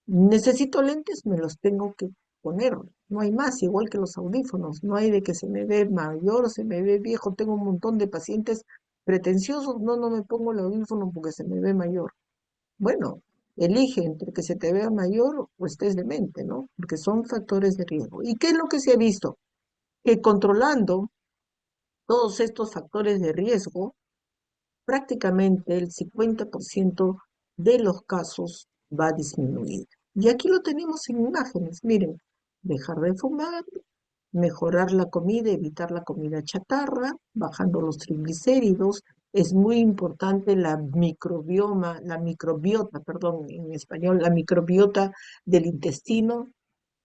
Necesito lentes, me los tengo que poner. No hay más, igual que los audífonos. No hay de que se me ve mayor, se me ve viejo. Tengo un montón de pacientes pretenciosos. No, no me pongo el audífono porque se me ve mayor. Bueno, elige entre que se te vea mayor o estés demente, ¿no? Porque son factores de riesgo. ¿Y qué es lo que se ha visto? Que controlando todos estos factores de riesgo, prácticamente el 50% de los casos va a disminuir. Y aquí lo tenemos en imágenes. Miren, dejar de fumar, mejorar la comida, evitar la comida chatarra, bajando los triglicéridos. Es muy importante la microbiota, perdón, en español, la microbiota del intestino.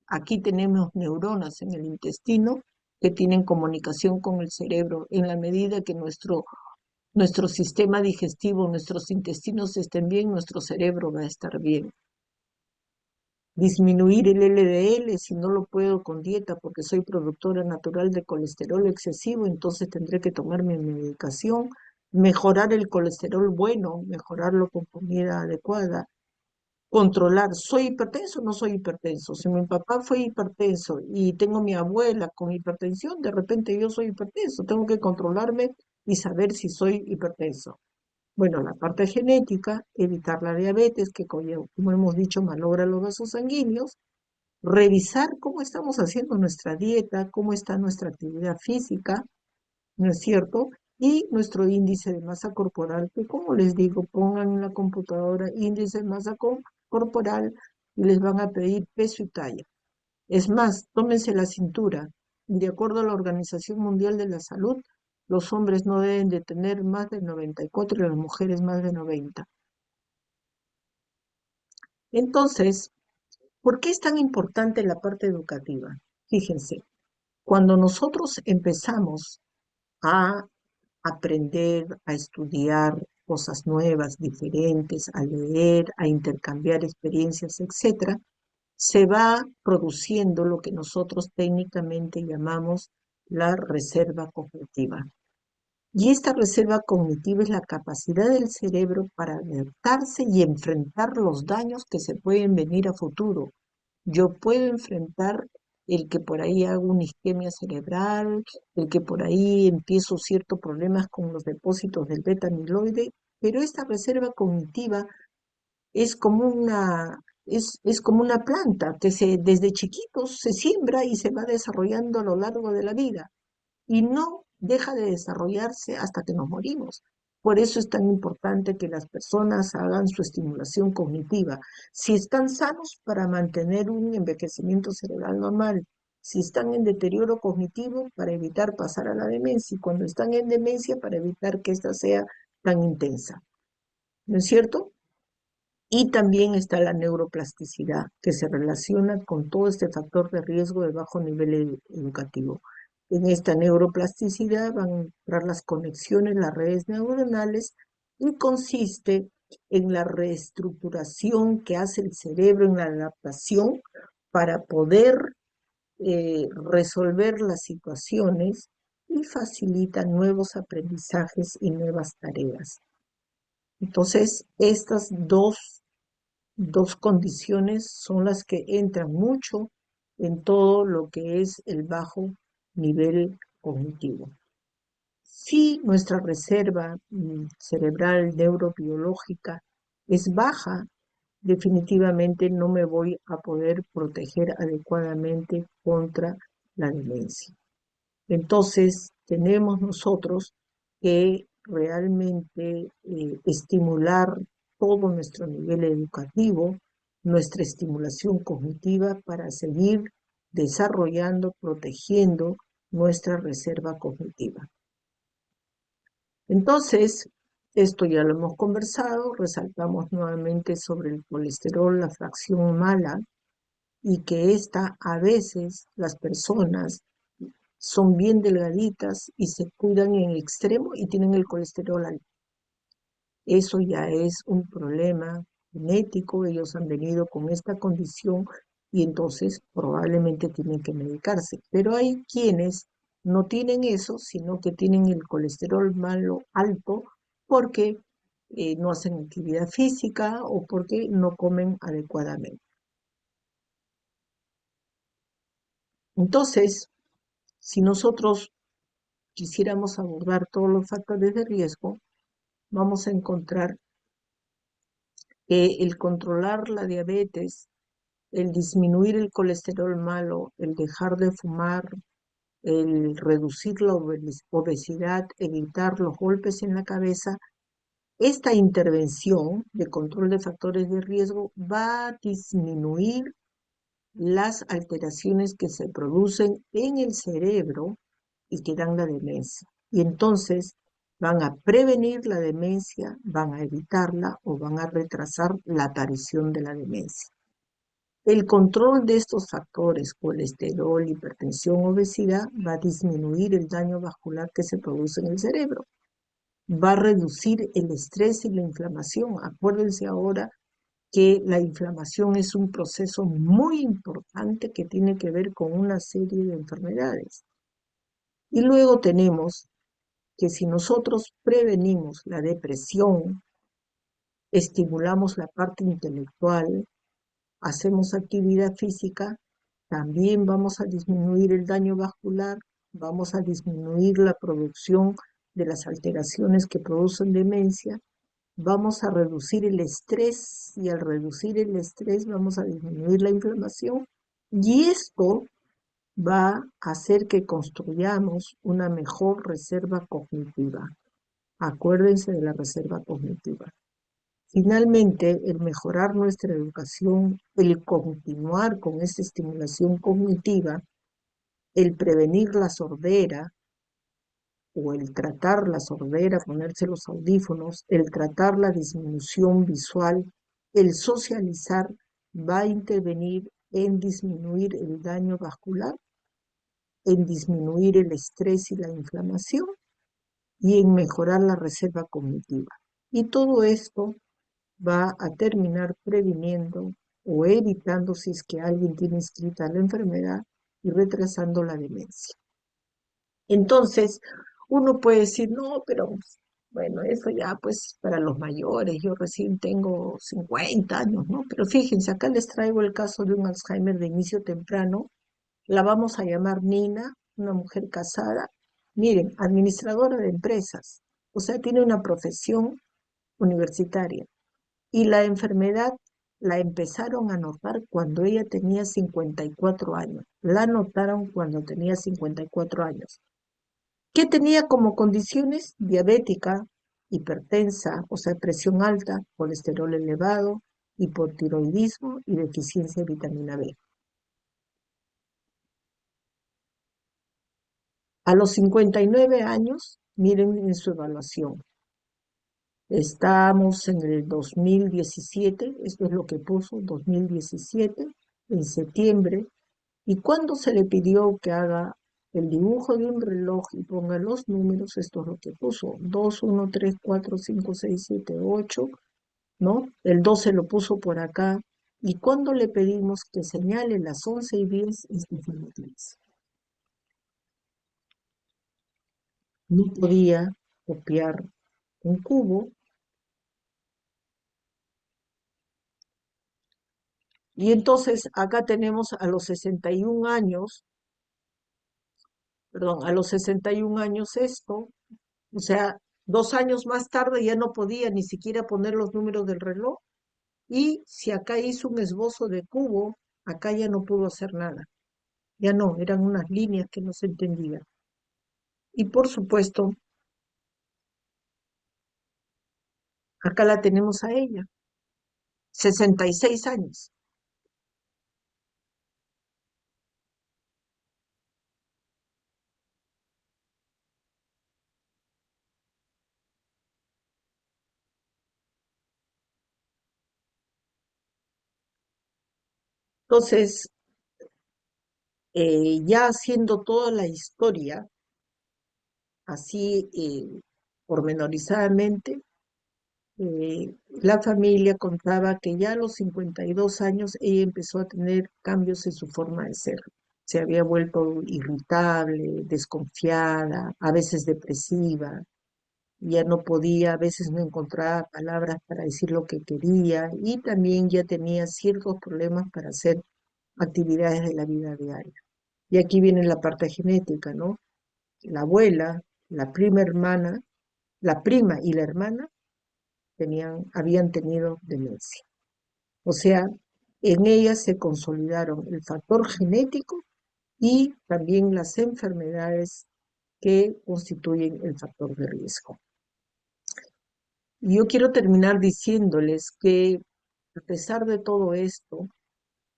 Aquí tenemos neuronas en el intestino que tienen comunicación con el cerebro. En la medida que nuestro sistema digestivo, nuestros intestinos estén bien, nuestro cerebro va a estar bien. Disminuir el LDL si no lo puedo con dieta porque soy productora natural de colesterol excesivo, entonces tendré que tomar mi medicación. Mejorar el colesterol bueno, mejorarlo con comida adecuada. Controlar, ¿soy hipertenso o no soy hipertenso? Si mi papá fue hipertenso y tengo mi abuela con hipertensión, de repente yo soy hipertenso. Tengo que controlarme y saber si soy hipertenso. Bueno, la parte genética, evitar la diabetes, que como hemos dicho, malogra los vasos sanguíneos, revisar cómo estamos haciendo nuestra dieta, cómo está nuestra actividad física, ¿no es cierto? Y nuestro índice de masa corporal, que como les digo, pongan en la computadora índice de masa corporal y les van a pedir peso y talla. Es más, tómense la cintura. De acuerdo a la Organización Mundial de la Salud, los hombres no deben de tener más de 94 y las mujeres más de 90. Entonces, ¿por qué es tan importante la parte educativa? Fíjense, cuando nosotros empezamos a aprender, a estudiar cosas nuevas, diferentes, a leer, a intercambiar experiencias, etcétera, se va produciendo lo que nosotros técnicamente llamamos la reserva cognitiva. Y esta reserva cognitiva es la capacidad del cerebro para adaptarse y enfrentar los daños que se pueden venir a futuro. Yo puedo enfrentar el que por ahí hago una isquemia cerebral, el que por ahí empiezo ciertos problemas con los depósitos del beta amiloide, pero esta reserva cognitiva es como una planta que desde chiquitos se siembra y se va desarrollando a lo largo de la vida y no deja de desarrollarse hasta que nos morimos. Por eso es tan importante que las personas hagan su estimulación cognitiva. Si están sanos, para mantener un envejecimiento cerebral normal. Si están en deterioro cognitivo, para evitar pasar a la demencia. Y cuando están en demencia, para evitar que ésta sea tan intensa. ¿No es cierto? Y también está la neuroplasticidad, que se relaciona con todo este factor de riesgo de bajo nivel educativo. En esta neuroplasticidad van a entrar las conexiones, las redes neuronales, y consiste en la reestructuración que hace el cerebro en la adaptación para poder resolver las situaciones y facilita nuevos aprendizajes y nuevas tareas. Entonces, estas dos condiciones son las que entran mucho en todo lo que es el bajo nivel cognitivo. Si nuestra reserva cerebral neurobiológica es baja, definitivamente no me voy a poder proteger adecuadamente contra la demencia. Entonces, tenemos nosotros que realmente estimular todo nuestro nivel educativo, nuestra estimulación cognitiva para seguir desarrollando, protegiendo nuestra reserva cognitiva. Entonces, esto ya lo hemos conversado, resaltamos nuevamente sobre el colesterol, la fracción mala, y que esta a veces las personas son bien delgaditas y se cuidan en extremo y tienen el colesterol alto. Eso ya es un problema genético, ellos han venido con esta condición y entonces probablemente tienen que medicarse. Pero hay quienes no tienen eso, sino que tienen el colesterol malo alto porque no hacen actividad física o porque no comen adecuadamente. Entonces, si nosotros quisiéramos abordar todos los factores de riesgo, vamos a encontrar que el controlar la diabetes, el disminuir el colesterol malo, el dejar de fumar, el reducir la obesidad, evitar los golpes en la cabeza, esta intervención de control de factores de riesgo va a disminuir las alteraciones que se producen en el cerebro y que dan la demencia. Y entonces van a prevenir la demencia, van a evitarla o van a retrasar la aparición de la demencia. El control de estos factores, colesterol, hipertensión, obesidad, va a disminuir el daño vascular que se produce en el cerebro. Va a reducir el estrés y la inflamación. Acuérdense ahora que la inflamación es un proceso muy importante que tiene que ver con una serie de enfermedades. Y luego tenemos que si nosotros prevenimos la depresión, estimulamos la parte intelectual, hacemos actividad física, también vamos a disminuir el daño vascular, vamos a disminuir la producción de las alteraciones que producen demencia, vamos a reducir el estrés y al reducir el estrés vamos a disminuir la inflamación y esto va a hacer que construyamos una mejor reserva cognitiva. Acuérdense de la reserva cognitiva. Finalmente, el mejorar nuestra educación, el continuar con esta estimulación cognitiva, el prevenir la sordera o el tratar la sordera, ponerse los audífonos, el tratar la disminución visual, el socializar, va a intervenir en disminuir el daño vascular, en disminuir el estrés y la inflamación y en mejorar la reserva cognitiva. Y todo esto va a terminar previniendo o evitando si es que alguien tiene inscrita la enfermedad y retrasando la demencia. Entonces, uno puede decir, no, pero bueno, eso ya pues para los mayores, yo recién tengo 50 años, ¿no? Pero fíjense, acá les traigo el caso de un Alzheimer de inicio temprano, la vamos a llamar Nina, una mujer casada, miren, administradora de empresas, o sea, tiene una profesión universitaria. Y la enfermedad la empezaron a notar cuando ella tenía 54 años. La notaron cuando tenía 54 años. ¿Qué tenía como condiciones? Diabética, hipertensa, o sea, presión alta, colesterol elevado, hipotiroidismo y deficiencia de vitamina B. A los 59 años, miren en su evaluación, estamos en el 2017, esto es lo que puso, 2017, en septiembre, y cuando se le pidió que haga el dibujo de un reloj y ponga los números, esto es lo que puso, 2, 1, 3, 4, 5, 6, 7, 8, ¿no? El 12 lo puso por acá, y cuando le pedimos que señale las 11:10, esto fue lo que hizo. No podía copiar un cubo, y entonces acá tenemos a los 61 años, perdón, a los 61 años esto, o sea, 2 años más tarde ya no podía ni siquiera poner los números del reloj, y si acá hizo un esbozo de cubo, acá ya no pudo hacer nada, ya no, eran unas líneas que no se entendían. Y por supuesto, acá la tenemos a ella, 66 años. Entonces, ya haciendo toda la historia, así pormenorizadamente, la familia contaba que ya a los 52 años ella empezó a tener cambios en su forma de ser. Se había vuelto irritable, desconfiada, a veces depresiva, ya no podía, a veces no encontraba palabras para decir lo que quería y también ya tenía ciertos problemas para hacer actividades de la vida diaria. Y aquí viene la parte genética, ¿no? La abuela, la prima hermana, la prima y la hermana habían tenido demencia. O sea, en ellas se consolidaron el factor genético y también las enfermedades que constituyen el factor de riesgo. Y yo quiero terminar diciéndoles que a pesar de todo esto,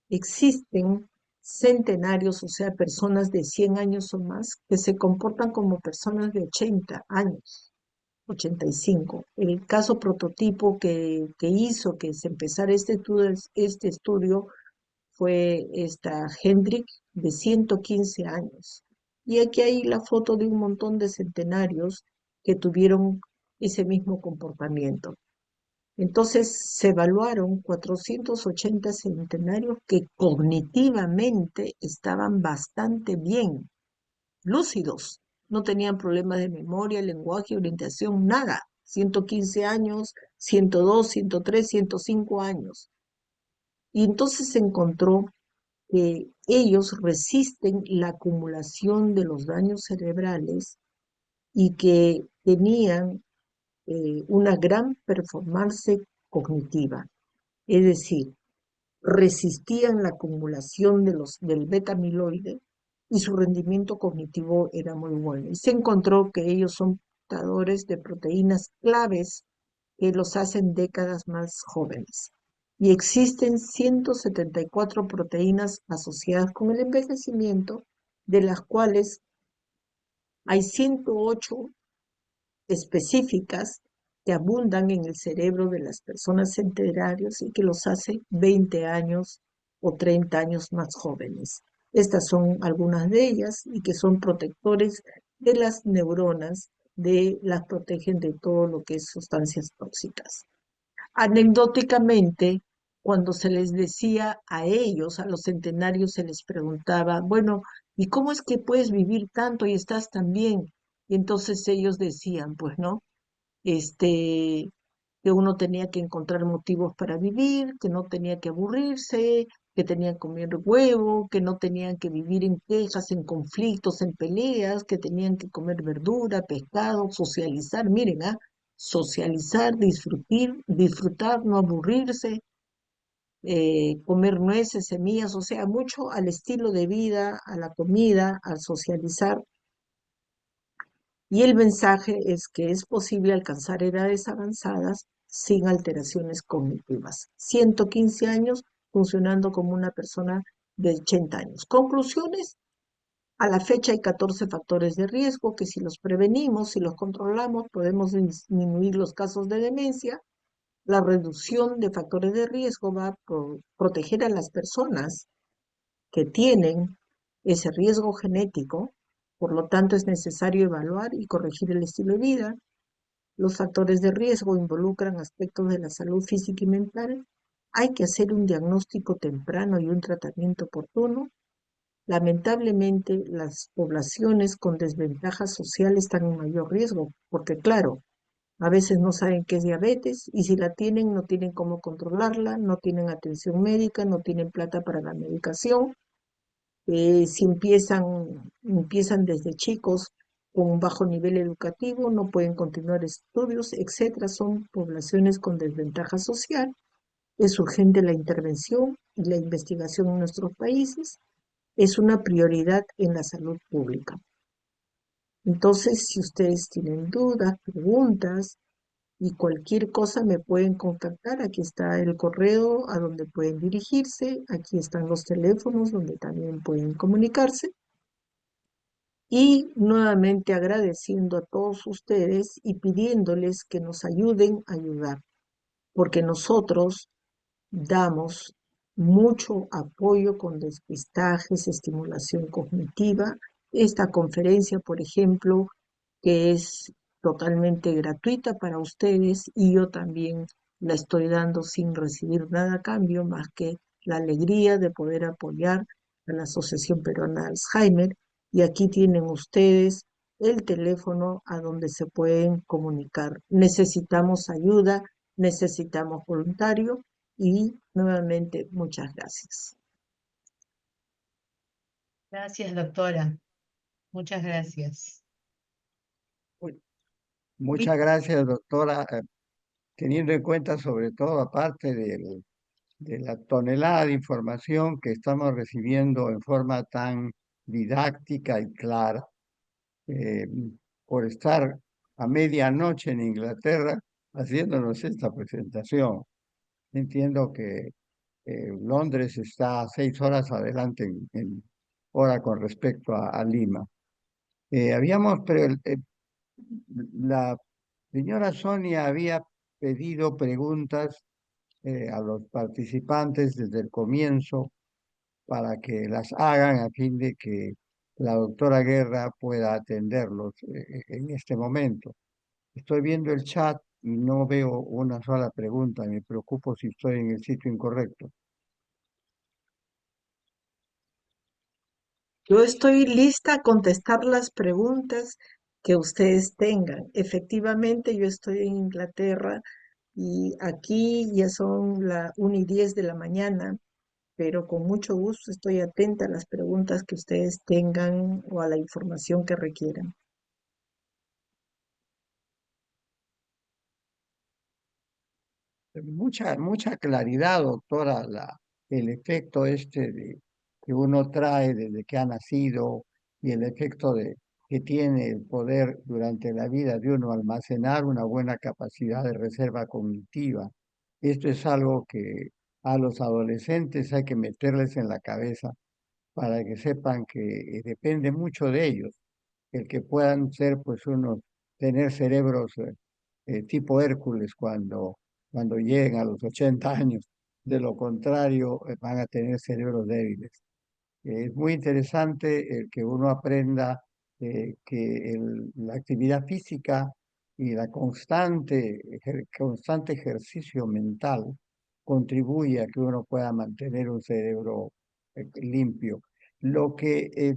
existen centenarios, o sea, personas de 100 años o más, que se comportan como personas de 80 años, 85. El caso prototipo que hizo que se empezara este estudio fue esta Hendrik de 115 años. Y aquí hay la foto de un montón de centenarios que tuvieron ese mismo comportamiento. Entonces se evaluaron 480 centenarios que cognitivamente estaban bastante bien, lúcidos, no tenían problemas de memoria, lenguaje, orientación, nada. 115 años, 102, 103, 105 años. Y entonces se encontró que ellos resisten la acumulación de los daños cerebrales y que tenían una gran performance cognitiva. Es decir, resistían la acumulación del beta amiloide y su rendimiento cognitivo era muy bueno. Y se encontró que ellos son portadores de proteínas claves que los hacen décadas más jóvenes. Y existen 174 proteínas asociadas con el envejecimiento, de las cuales hay 108 específicas que abundan en el cerebro de las personas centenarias y que los hace 20 años o 30 años más jóvenes. Estas son algunas de ellas y que son protectores de las neuronas, las protegen de todo lo que es sustancias tóxicas. Anecdóticamente, cuando se les decía a ellos, a los centenarios, se les preguntaba, bueno, ¿y cómo es que puedes vivir tanto y estás tan bien? Y entonces ellos decían, pues, ¿no? Que uno tenía que encontrar motivos para vivir, que no tenía que aburrirse, que tenían que comer huevo, que no tenían que vivir en quejas, en conflictos, en peleas, que tenían que comer verdura, pescado, socializar, miren, socializar, disfrutar, no aburrirse, comer nueces, semillas, o sea, mucho al estilo de vida, a la comida, al socializar. Y el mensaje es que es posible alcanzar edades avanzadas sin alteraciones cognitivas. 115 años funcionando como una persona de 80 años. Conclusiones. A la fecha hay 14 factores de riesgo que si los prevenimos, si los controlamos, podemos disminuir los casos de demencia. La reducción de factores de riesgo va a proteger a las personas que tienen ese riesgo genético, por lo tanto es necesario evaluar y corregir el estilo de vida. Los factores de riesgo involucran aspectos de la salud física y mental. Hay que hacer un diagnóstico temprano y un tratamiento oportuno. Lamentablemente, las poblaciones con desventajas sociales están en mayor riesgo, porque claro, a veces no saben qué es diabetes y si la tienen, no tienen cómo controlarla, no tienen atención médica, no tienen plata para la medicación. Si empiezan desde chicos con un bajo nivel educativo, no pueden continuar estudios, etcétera. Son poblaciones con desventaja social. Es urgente la intervención y la investigación en nuestros países. Es una prioridad en la salud pública. Entonces, si ustedes tienen dudas, preguntas y cualquier cosa me pueden contactar. Aquí está el correo a donde pueden dirigirse. Aquí están los teléfonos donde también pueden comunicarse. Y nuevamente agradeciendo a todos ustedes y pidiéndoles que nos ayuden a ayudar, porque nosotros damos mucho apoyo con despistajes, estimulación cognitiva. Esta conferencia, por ejemplo, que es totalmente gratuita para ustedes y yo también la estoy dando sin recibir nada a cambio más que la alegría de poder apoyar a la Asociación Peruana de Alzheimer. Y aquí tienen ustedes el teléfono a donde se pueden comunicar. Necesitamos ayuda, necesitamos voluntario y nuevamente muchas gracias. Gracias, doctora. Muchas gracias. Muchas gracias, doctora. Teniendo en cuenta sobre todo, aparte de la tonelada de información que estamos recibiendo en forma tan didáctica y clara, eh, por estar a medianoche en Inglaterra haciéndonos esta presentación. Entiendo que Londres está 6 horas adelante en hora con respecto a Lima. La señora Sonia había pedido preguntas a los participantes desde el comienzo para que las hagan a fin de que la doctora Guerra pueda atenderlos en este momento. Estoy viendo el chat y no veo una sola pregunta. Me preocupo si estoy en el sitio incorrecto. Yo estoy lista a contestar las preguntas que ustedes tengan. Efectivamente, yo estoy en Inglaterra y aquí ya son la 1:10 de la mañana, pero con mucho gusto estoy atenta a las preguntas que ustedes tengan o a la información que requieran. Mucha claridad, doctora, el efecto que uno trae desde que ha nacido y el efecto que tiene el poder durante la vida de uno almacenar una buena capacidad de reserva cognitiva. Esto es algo que a los adolescentes hay que meterles en la cabeza para que sepan que depende mucho de ellos, el que puedan ser pues unos, tener cerebros tipo Hércules cuando lleguen a los 80 años. De lo contrario, van a tener cerebros débiles. Es muy interesante el que uno aprenda que la actividad física y la constante ejercicio mental contribuye a que uno pueda mantener un cerebro limpio. Lo que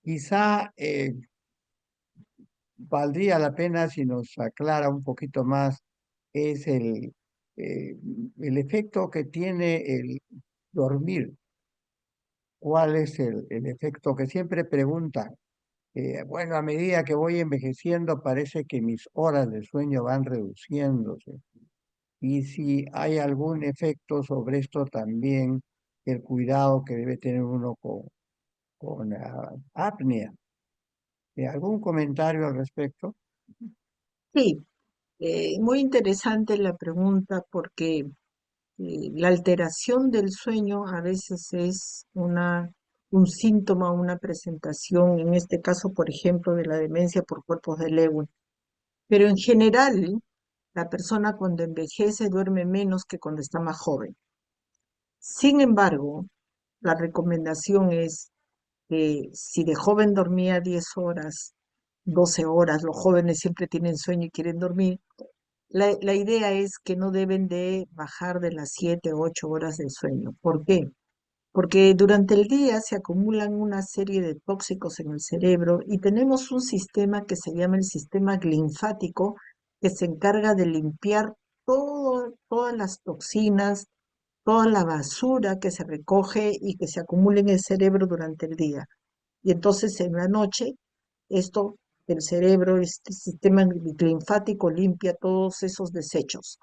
quizá valdría la pena si nos aclara un poquito más es eh, el efecto que tiene el dormir. ¿Cuál es el efecto que siempre preguntan? Bueno, a medida que voy envejeciendo, parece que mis horas de sueño van reduciéndose. Y si hay algún efecto sobre esto también, el cuidado que debe tener uno con apnea. ¿Algún comentario al respecto? Sí, muy interesante la pregunta porque la alteración del sueño a veces es un síntoma, una presentación, en este caso, por ejemplo, de la demencia por cuerpos de Lewy. Pero en general, la persona cuando envejece duerme menos que cuando está más joven. Sin embargo, la recomendación es que si de joven dormía 10 horas, 12 horas, los jóvenes siempre tienen sueño y quieren dormir, la idea es que no deben de bajar de las 7 o 8 horas de sueño. ¿Por qué? Porque durante el día se acumulan una serie de tóxicos en el cerebro y tenemos un sistema que se llama el sistema linfático que se encarga de limpiar todas las toxinas, toda la basura que se recoge y que se acumula en el cerebro durante el día. Y entonces en la noche, esto del cerebro, este sistema linfático limpia todos esos desechos.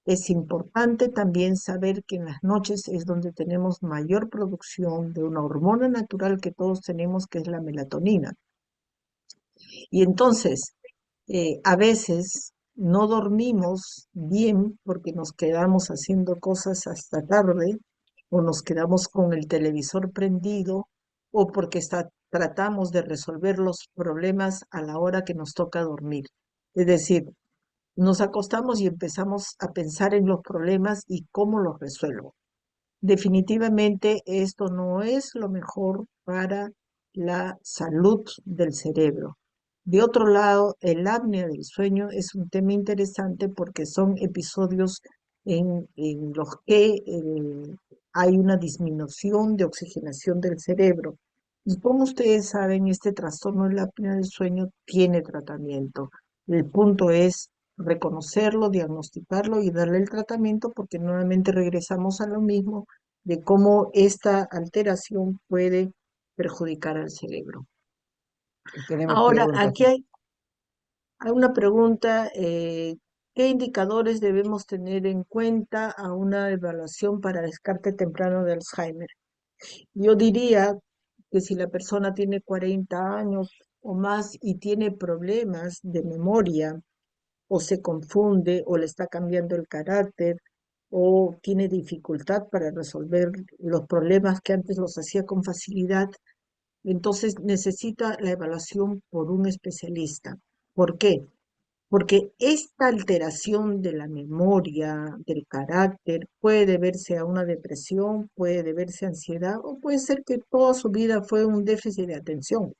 Es importante también saber que en las noches es donde tenemos mayor producción de una hormona natural que todos tenemos, que es la melatonina. Y entonces, a veces no dormimos bien porque nos quedamos haciendo cosas hasta tarde, o nos quedamos con el televisor prendido, o porque tratamos de resolver los problemas a la hora que nos toca dormir. Es decir, nos acostamos y empezamos a pensar en los problemas y cómo los resuelvo. Definitivamente esto no es lo mejor para la salud del cerebro. De otro lado, el apnea del sueño es un tema interesante porque son episodios en los que hay una disminución de oxigenación del cerebro. Y como ustedes saben, este trastorno de la apnea del sueño tiene tratamiento. El punto es reconocerlo, diagnosticarlo y darle el tratamiento porque nuevamente regresamos a lo mismo de cómo esta alteración puede perjudicar al cerebro. Tenemos Ahora, preguntas. aquí hay una pregunta, ¿qué indicadores debemos tener en cuenta a una evaluación para descarte temprano de Alzheimer? Yo diría que si la persona tiene 40 años o más y tiene problemas de memoria, o se confunde, o le está cambiando el carácter, o tiene dificultad para resolver los problemas que antes los hacía con facilidad, entonces necesita la evaluación por un especialista. ¿Por qué? Porque esta alteración de la memoria, del carácter, puede deberse a una depresión, puede deberse a ansiedad o puede ser que toda su vida fue un déficit de atención.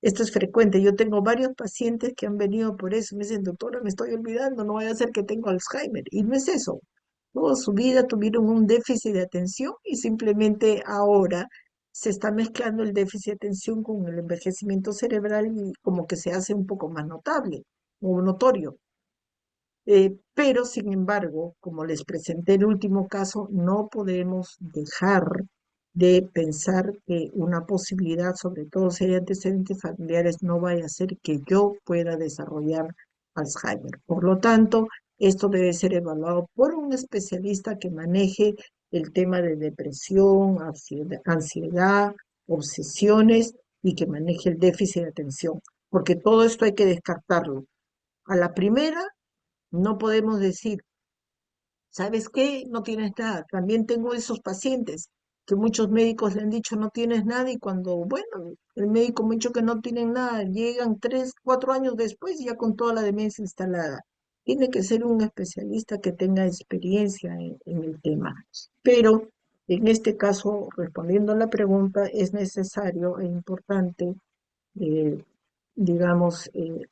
Esto es frecuente. Yo tengo varios pacientes que han venido por eso. Me dicen, doctora, me estoy olvidando, no vaya a ser que tengo Alzheimer. Y no es eso. Toda su vida tuvieron un déficit de atención y simplemente ahora se está mezclando el déficit de atención con el envejecimiento cerebral y como que se hace un poco más notable o notorio. Pero, sin embargo, como les presenté el último caso, no podemos dejar de pensar que una posibilidad, sobre todo si hay antecedentes familiares, no vaya a ser que yo pueda desarrollar Alzheimer. Por lo tanto, esto debe ser evaluado por un especialista que maneje el tema de depresión, ansiedad, obsesiones y que maneje el déficit de atención, porque todo esto hay que descartarlo. A la primera no podemos decir, ¿sabes qué? No tienes nada. También tengo esos pacientes que muchos médicos le han dicho no tienes nada y cuando, bueno, el médico me ha dicho que no tienen nada, llegan 3, 4 años después ya con toda la demencia instalada. Tiene que ser un especialista que tenga experiencia en el tema. Pero en este caso, respondiendo a la pregunta, es necesario e importante eh, digamos,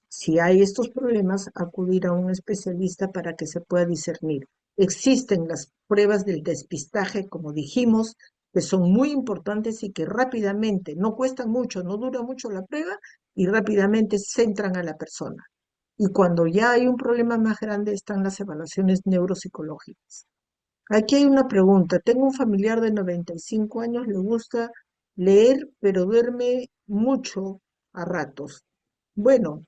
si hay estos problemas, acudir a un especialista para que se pueda discernir. Existen las pruebas del despistaje, como dijimos, que son muy importantes y que rápidamente, no cuestan mucho, no dura mucho la prueba y rápidamente centran a la persona. Y cuando ya hay un problema más grande están las evaluaciones neuropsicológicas. Aquí hay una pregunta. Tengo un familiar de 95 años, le gusta leer, pero duerme mucho a ratos. Bueno,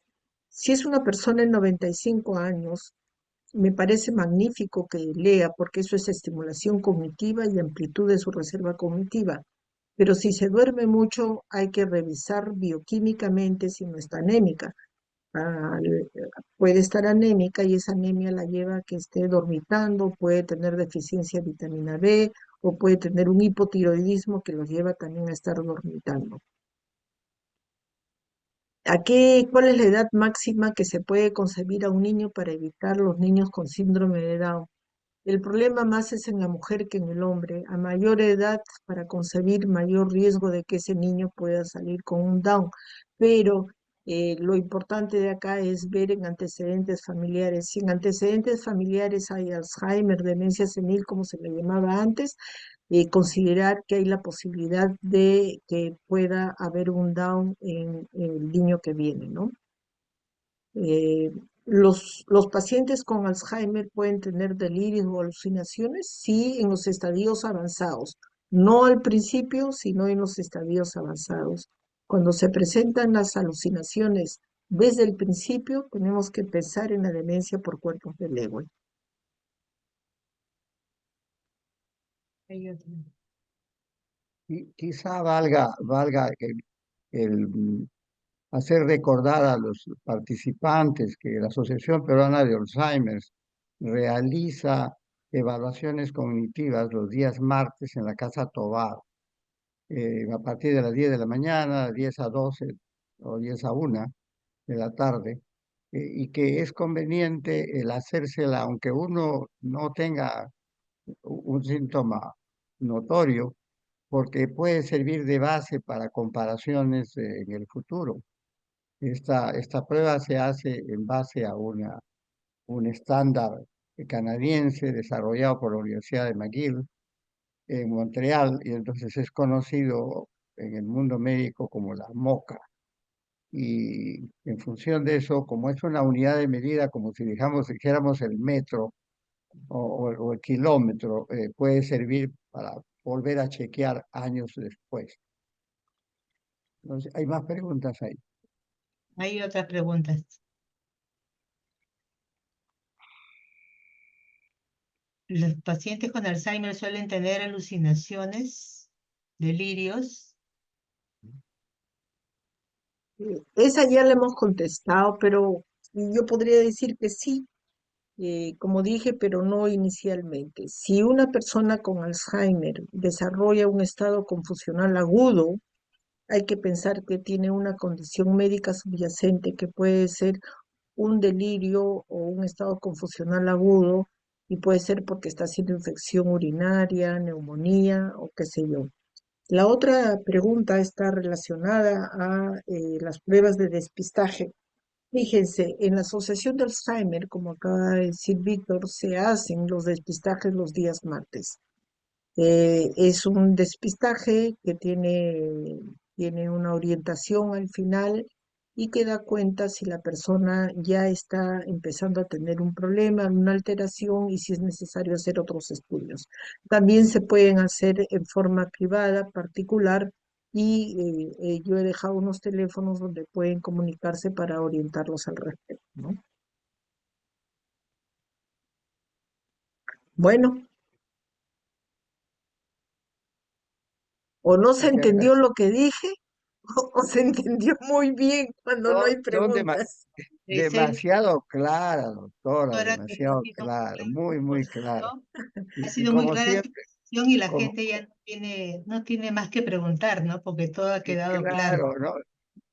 si es una persona de 95 años, me parece magnífico que lea porque eso es estimulación cognitiva y amplitud de su reserva cognitiva. Pero si se duerme mucho, hay que revisar bioquímicamente si no está anémica. Puede estar anémica y esa anemia la lleva a que esté dormitando, puede tener deficiencia de vitamina B o puede tener un hipotiroidismo que los lleva también a estar dormitando. ¿Cuál es la edad máxima que se puede concebir a un niño para evitar los niños con síndrome de Down? El problema más es en la mujer que en el hombre. A mayor edad para concebir, mayor riesgo de que ese niño pueda salir con un Down. Pero lo importante de acá es ver en antecedentes familiares. Si en antecedentes familiares hay Alzheimer, demencia senil, como se le llamaba antes, considerar que hay la posibilidad de que pueda haber un Down en el niño que viene, ¿no? Eh, los pacientes con Alzheimer pueden tener delirios o alucinaciones, sí, en los estadios avanzados, no al principio, sino en los estadios avanzados. Cuando se presentan las alucinaciones desde el principio, tenemos que pensar en la demencia por cuerpos de Lewy. Hay otro. Quizá valga hacer recordar a los participantes que la Asociación Peruana de Alzheimer realiza evaluaciones cognitivas los días martes en la Casa Tobar, a partir de las 10 de la mañana, 10 a 12 o 10 a 1 de la tarde, y que es conveniente el hacérsela, aunque uno no tenga un síntoma notorio, porque puede servir de base para comparaciones en el futuro. Esta prueba se hace en base a un estándar canadiense desarrollado por la Universidad de McGill en Montreal y entonces es conocido en el mundo médico como la MOCA. Y en función de eso, como es una unidad de medida, como si dijéramos el metro o el kilómetro, puede servir para volver a chequear años después. Entonces, hay más preguntas ahí. Hay otras preguntas. Los pacientes con Alzheimer suelen tener alucinaciones, delirios. Esa ya la hemos contestado, pero yo podría decir que sí, como dije, pero no inicialmente. Si una persona con Alzheimer desarrolla un estado confusional agudo, hay que pensar que tiene una condición médica subyacente que puede ser un delirio o un estado confusional agudo y puede ser porque está haciendo infección urinaria, neumonía o qué sé yo. La otra pregunta está relacionada a las pruebas de despistaje. Fíjense, en la Asociación de Alzheimer, como acaba de decir Víctor, se hacen los despistajes los días martes. Es un despistaje que tiene una orientación al final y que da cuenta si la persona ya está empezando a tener un problema, una alteración y si es necesario hacer otros estudios. También se pueden hacer en forma privada, particular, y yo he dejado unos teléfonos donde pueden comunicarse para orientarlos al respecto, ¿no? Bueno, O no se porque entendió lo que dije, o se entendió muy bien cuando no hay son preguntas. Ser demasiado claras, doctora, doctora, ha demasiado sido muy claro, clara muy, tu muy claro. exposición, ha Y sido muy como clara tu siempre, exposición y la como, gente ya no tiene más que preguntar, ¿no? Porque todo ha quedado claro. claro, ¿no?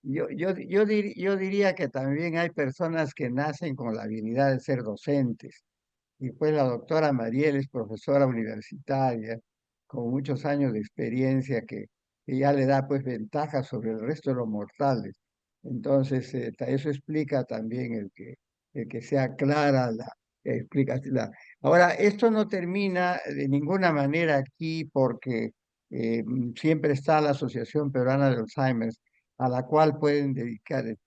Yo diría que también hay personas que nacen con la habilidad de ser docentes. Y pues la doctora Mariel es profesora universitaria con muchos años de experiencia que ya le da pues ventaja sobre el resto de los mortales. Entonces, eso explica también el que sea clara la explicación. Ahora, esto no termina de ninguna manera aquí porque siempre está la Asociación Peruana de Alzheimer, a la cual pueden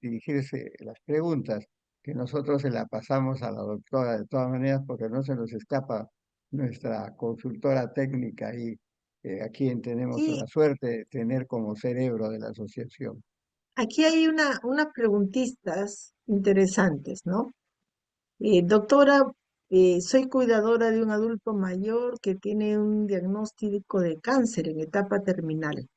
dirigirse las preguntas que nosotros se la pasamos a la doctora de todas maneras porque no se nos escapa nuestra consultora técnica y a quien tenemos Y la suerte de tener como cerebro de la asociación. aquí hay unas preguntitas interesantes, ¿no? Doctora, soy cuidadora de un adulto mayor que tiene un diagnóstico de cáncer en etapa terminal.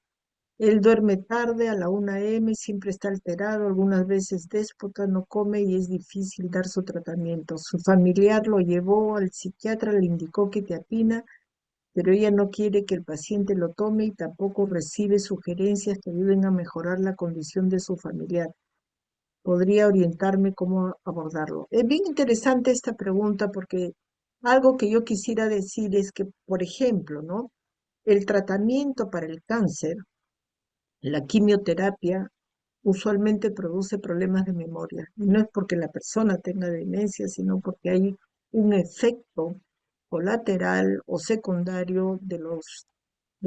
Él duerme tarde a la 1 a.m., siempre está alterado, algunas veces déspota, no come y es difícil dar su tratamiento. Su familiar lo llevó al psiquiatra, le indicó quetiapina, pero ella no quiere que el paciente lo tome y tampoco recibe sugerencias que ayuden a mejorar la condición de su familiar. ¿Podría orientarme cómo abordarlo? Es bien interesante esta pregunta porque algo que yo quisiera decir es que, por ejemplo, ¿no? El tratamiento para el cáncer, la quimioterapia, usualmente produce problemas de memoria. Y no es porque la persona tenga demencia, sino porque hay un efecto colateral o secundario de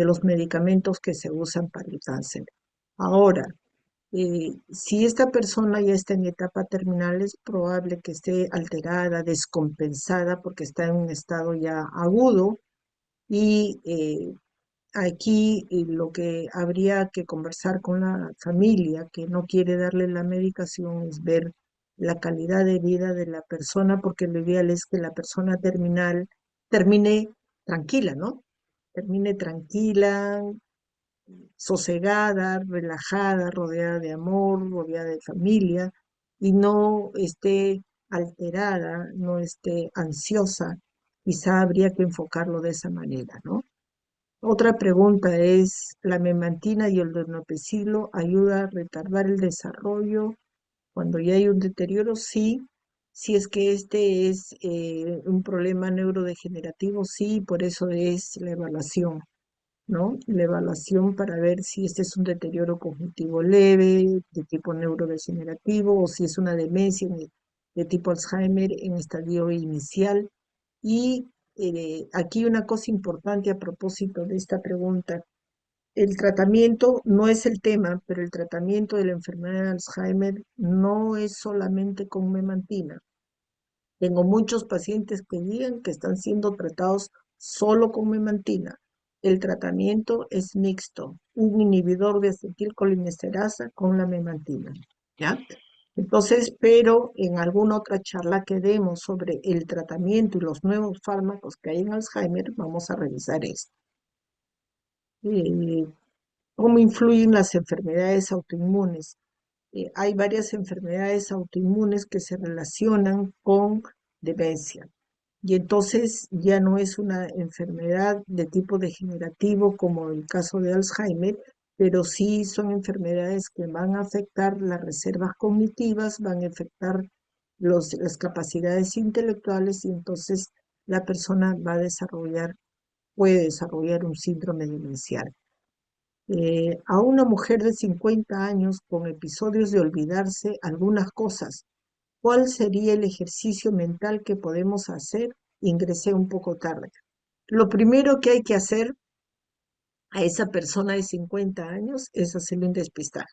los medicamentos que se usan para el cáncer. Ahora, si esta persona ya está en etapa terminal, es probable que esté alterada, descompensada, porque está en un estado ya agudo y aquí lo que habría que conversar con la familia que no quiere darle la medicación es ver la calidad de vida de la persona, porque lo ideal es que la persona terminal termine tranquila, ¿no? Termine tranquila, sosegada, relajada, rodeada de amor, rodeada de familia, y no esté alterada, no esté ansiosa. Quizá habría que enfocarlo de esa manera, ¿no? Otra pregunta es, ¿la memantina y el donepezilo ayuda a retardar el desarrollo cuando ya hay un deterioro? Sí. Si es que este es un problema neurodegenerativo, sí, por eso es la evaluación, ¿no? La evaluación para ver si este es un deterioro cognitivo leve, de tipo neurodegenerativo, o si es una demencia de tipo Alzheimer en estadio inicial. Y aquí una cosa importante a propósito de esta pregunta. El tratamiento no es el tema, pero el tratamiento de la enfermedad de Alzheimer no es solamente con memantina. Tengo muchos pacientes que digan que están siendo tratados solo con memantina. El tratamiento es mixto, un inhibidor de acetilcolinesterasa con la memantina, ¿ya? Entonces, pero en alguna otra charla que demos sobre el tratamiento y los nuevos fármacos que hay en Alzheimer, vamos a revisar esto. Eh, ¿Cómo influyen las enfermedades autoinmunes? Hay varias enfermedades autoinmunes que se relacionan con demencia. Y entonces ya no es una enfermedad de tipo degenerativo como el caso de Alzheimer, pero sí son enfermedades que van a afectar las reservas cognitivas, van a afectar las capacidades intelectuales y entonces la persona va a desarrollar, puede desarrollar un síndrome demencial. A una mujer de 50 años con episodios de olvidarse algunas cosas, ¿cuál sería el ejercicio mental que podemos hacer? Ingresé un poco tarde. Lo primero que hay que hacer a esa persona de 50 años es hacerle un despistaje.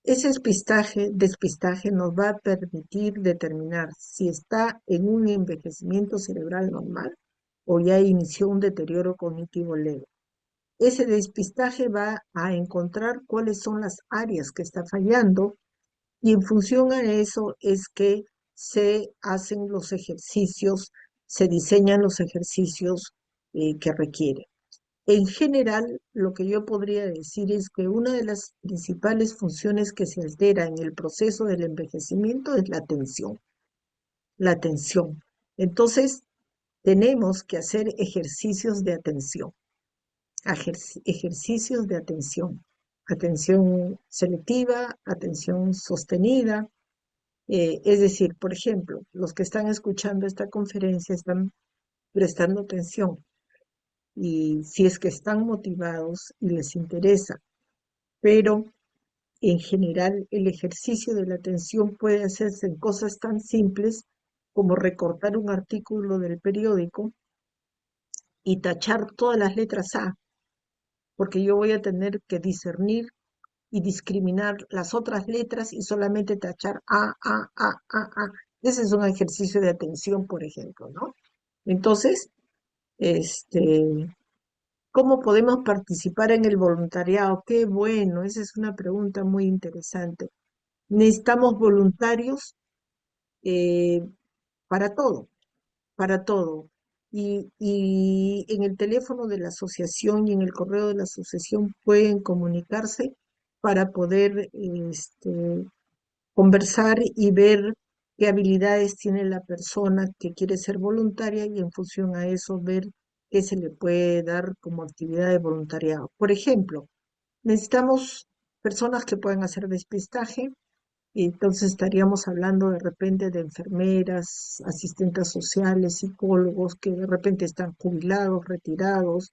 Ese despistaje nos va a permitir determinar si está en un envejecimiento cerebral normal o ya inició un deterioro cognitivo leve. Ese despistaje va a encontrar cuáles son las áreas que está fallando y en función a eso es que se hacen los ejercicios, se diseñan los ejercicios que requiere. En general, lo que yo podría decir es que una de las principales funciones que se altera en el proceso del envejecimiento es la atención. La atención. Entonces, tenemos que hacer ejercicios de atención, ejercicios de atención, atención selectiva, atención sostenida. Es decir, por ejemplo, los que están escuchando esta conferencia están prestando atención y si es que están motivados y les interesa, pero en general el ejercicio de la atención puede hacerse en cosas tan simples como recortar un artículo del periódico y tachar todas las letras A, porque yo voy a tener que discernir y discriminar las otras letras y solamente tachar A. Ese es un ejercicio de atención, por ejemplo, ¿no? Entonces, este, ¿cómo podemos participar en el voluntariado? Qué bueno, esa es una pregunta muy interesante. Necesitamos voluntarios eh, para todo, para todo. Y en el teléfono de la asociación y en el correo de la asociación pueden comunicarse para poder conversar y ver qué habilidades tiene la persona que quiere ser voluntaria y en función a eso ver qué se le puede dar como actividad de voluntariado. Por ejemplo, necesitamos personas que puedan hacer despistaje, y entonces estaríamos hablando de repente de enfermeras, asistentes sociales, psicólogos que de repente están jubilados, retirados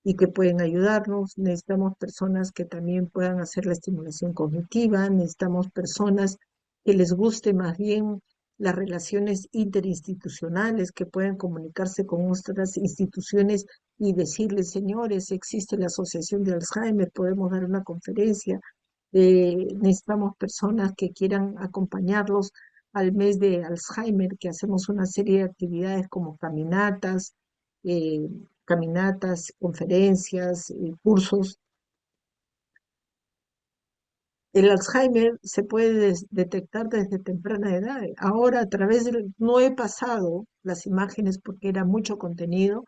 y que pueden ayudarnos. Necesitamos personas que también puedan hacer la estimulación cognitiva. Necesitamos personas que les guste más bien las relaciones interinstitucionales, que puedan comunicarse con otras instituciones y decirles, señores, existe la Asociación de Alzheimer, podemos dar una conferencia. Necesitamos personas que quieran acompañarlos al mes de Alzheimer, que hacemos una serie de actividades como eh, caminatas, conferencias, cursos. El Alzheimer se puede detectar desde temprana edad. Ahora, a través del, no he pasado las imágenes porque era mucho contenido,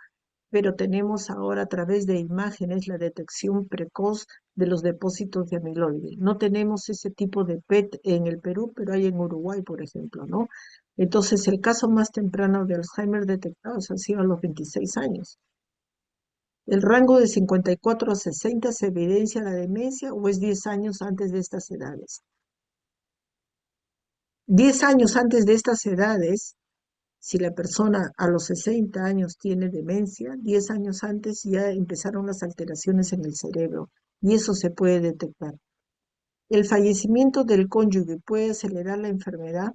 pero tenemos ahora a través de imágenes la detección precoz de los depósitos de amiloide. No tenemos ese tipo de PET en el Perú, pero hay en Uruguay, por ejemplo, ¿no? Entonces, el caso más temprano de Alzheimer detectado ha sido a los 26 años. ¿El rango de 54 a 60 se evidencia la demencia o es 10 años antes de estas edades? 10 años antes de estas edades, si la persona a los 60 años tiene demencia, 10 años antes ya empezaron las alteraciones en el cerebro y eso se puede detectar. ¿El fallecimiento del cónyuge puede acelerar la enfermedad?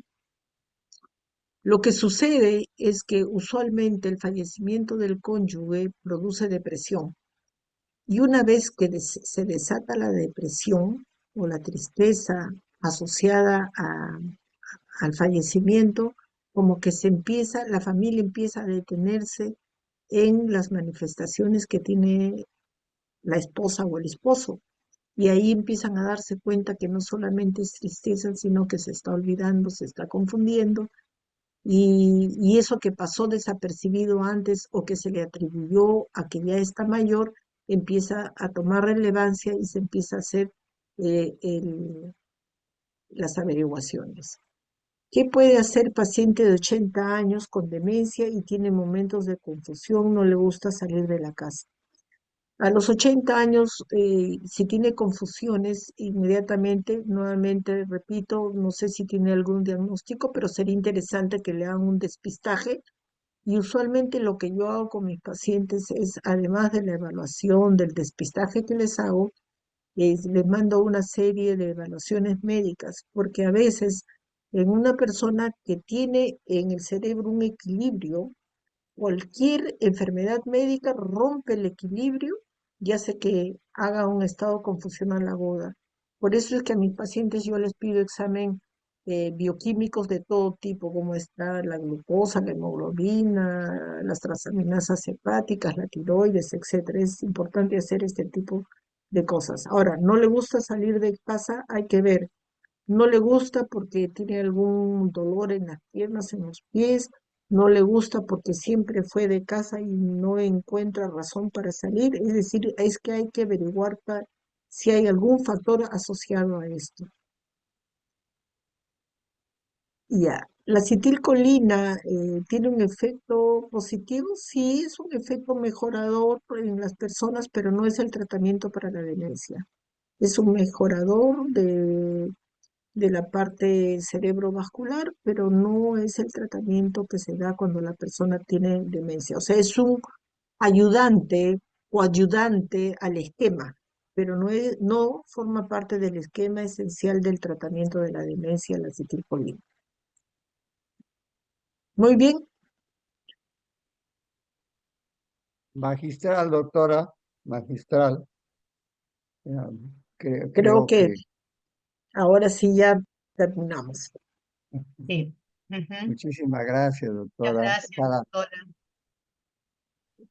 Lo que sucede es que usualmente el fallecimiento del cónyuge produce depresión. Y una vez que se desata la depresión o la tristeza asociada al fallecimiento, como que la familia empieza a detenerse en las manifestaciones que tiene la esposa o el esposo. Y ahí empiezan a darse cuenta que no solamente es tristeza, sino que se está olvidando, se está confundiendo y eso que pasó desapercibido antes o que se le atribuyó a que ya está mayor, empieza a tomar relevancia y se empieza a hacer eh, el- las averiguaciones. ¿Qué puede hacer paciente de 80 años con demencia y tiene momentos de confusión, no le gusta salir de la casa? A los 80 años, si tiene confusiones, inmediatamente, nuevamente repito, no sé si tiene algún diagnóstico, pero sería interesante que le hagan un despistaje. Y usualmente lo que yo hago con mis pacientes es, además de la evaluación del despistaje que les hago, les mando una serie de evaluaciones médicas, porque a veces en una persona que tiene en el cerebro un equilibrio, cualquier enfermedad médica rompe el equilibrio y hace que haga un estado confusional aguda. Por eso es que a mis pacientes yo les pido examen bioquímicos de todo tipo, como está la glucosa, la hemoglobina, las transaminasas hepáticas, la tiroides, etcétera. Es importante hacer este tipo de cosas. Ahora, no le gusta salir de casa, hay que ver. No le gusta porque tiene algún dolor en las piernas, en los pies, no le gusta porque siempre fue de casa y no encuentra razón para salir. Es decir, es que hay que averiguar si hay algún factor asociado a esto. Ya, la acetilcolina tiene un efecto positivo, sí, es un efecto mejorador en las personas, pero no es el tratamiento para la demencia. Es un mejorador de la parte cerebrovascular, pero no es el tratamiento que se da cuando la persona tiene demencia. O sea, es un ayudante o ayudante al esquema, pero no forma parte del esquema esencial del tratamiento de la demencia, la acetilcolina. Muy bien, Magistral, doctora, magistral. creo Creo que que ahora sí ya terminamos. Sí. Ujú. muchísimas gracias, Muchas doctora. gracias, doctora.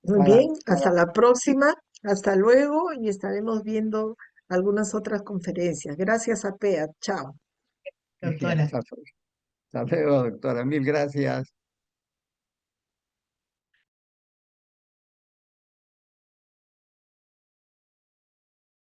Muy Cada, bien, hasta cada la próxima, hasta luego y estaremos viendo algunas otras conferencias. Gracias a PEA, chao. Doctora. hasta luego, doctora. Mil gracias.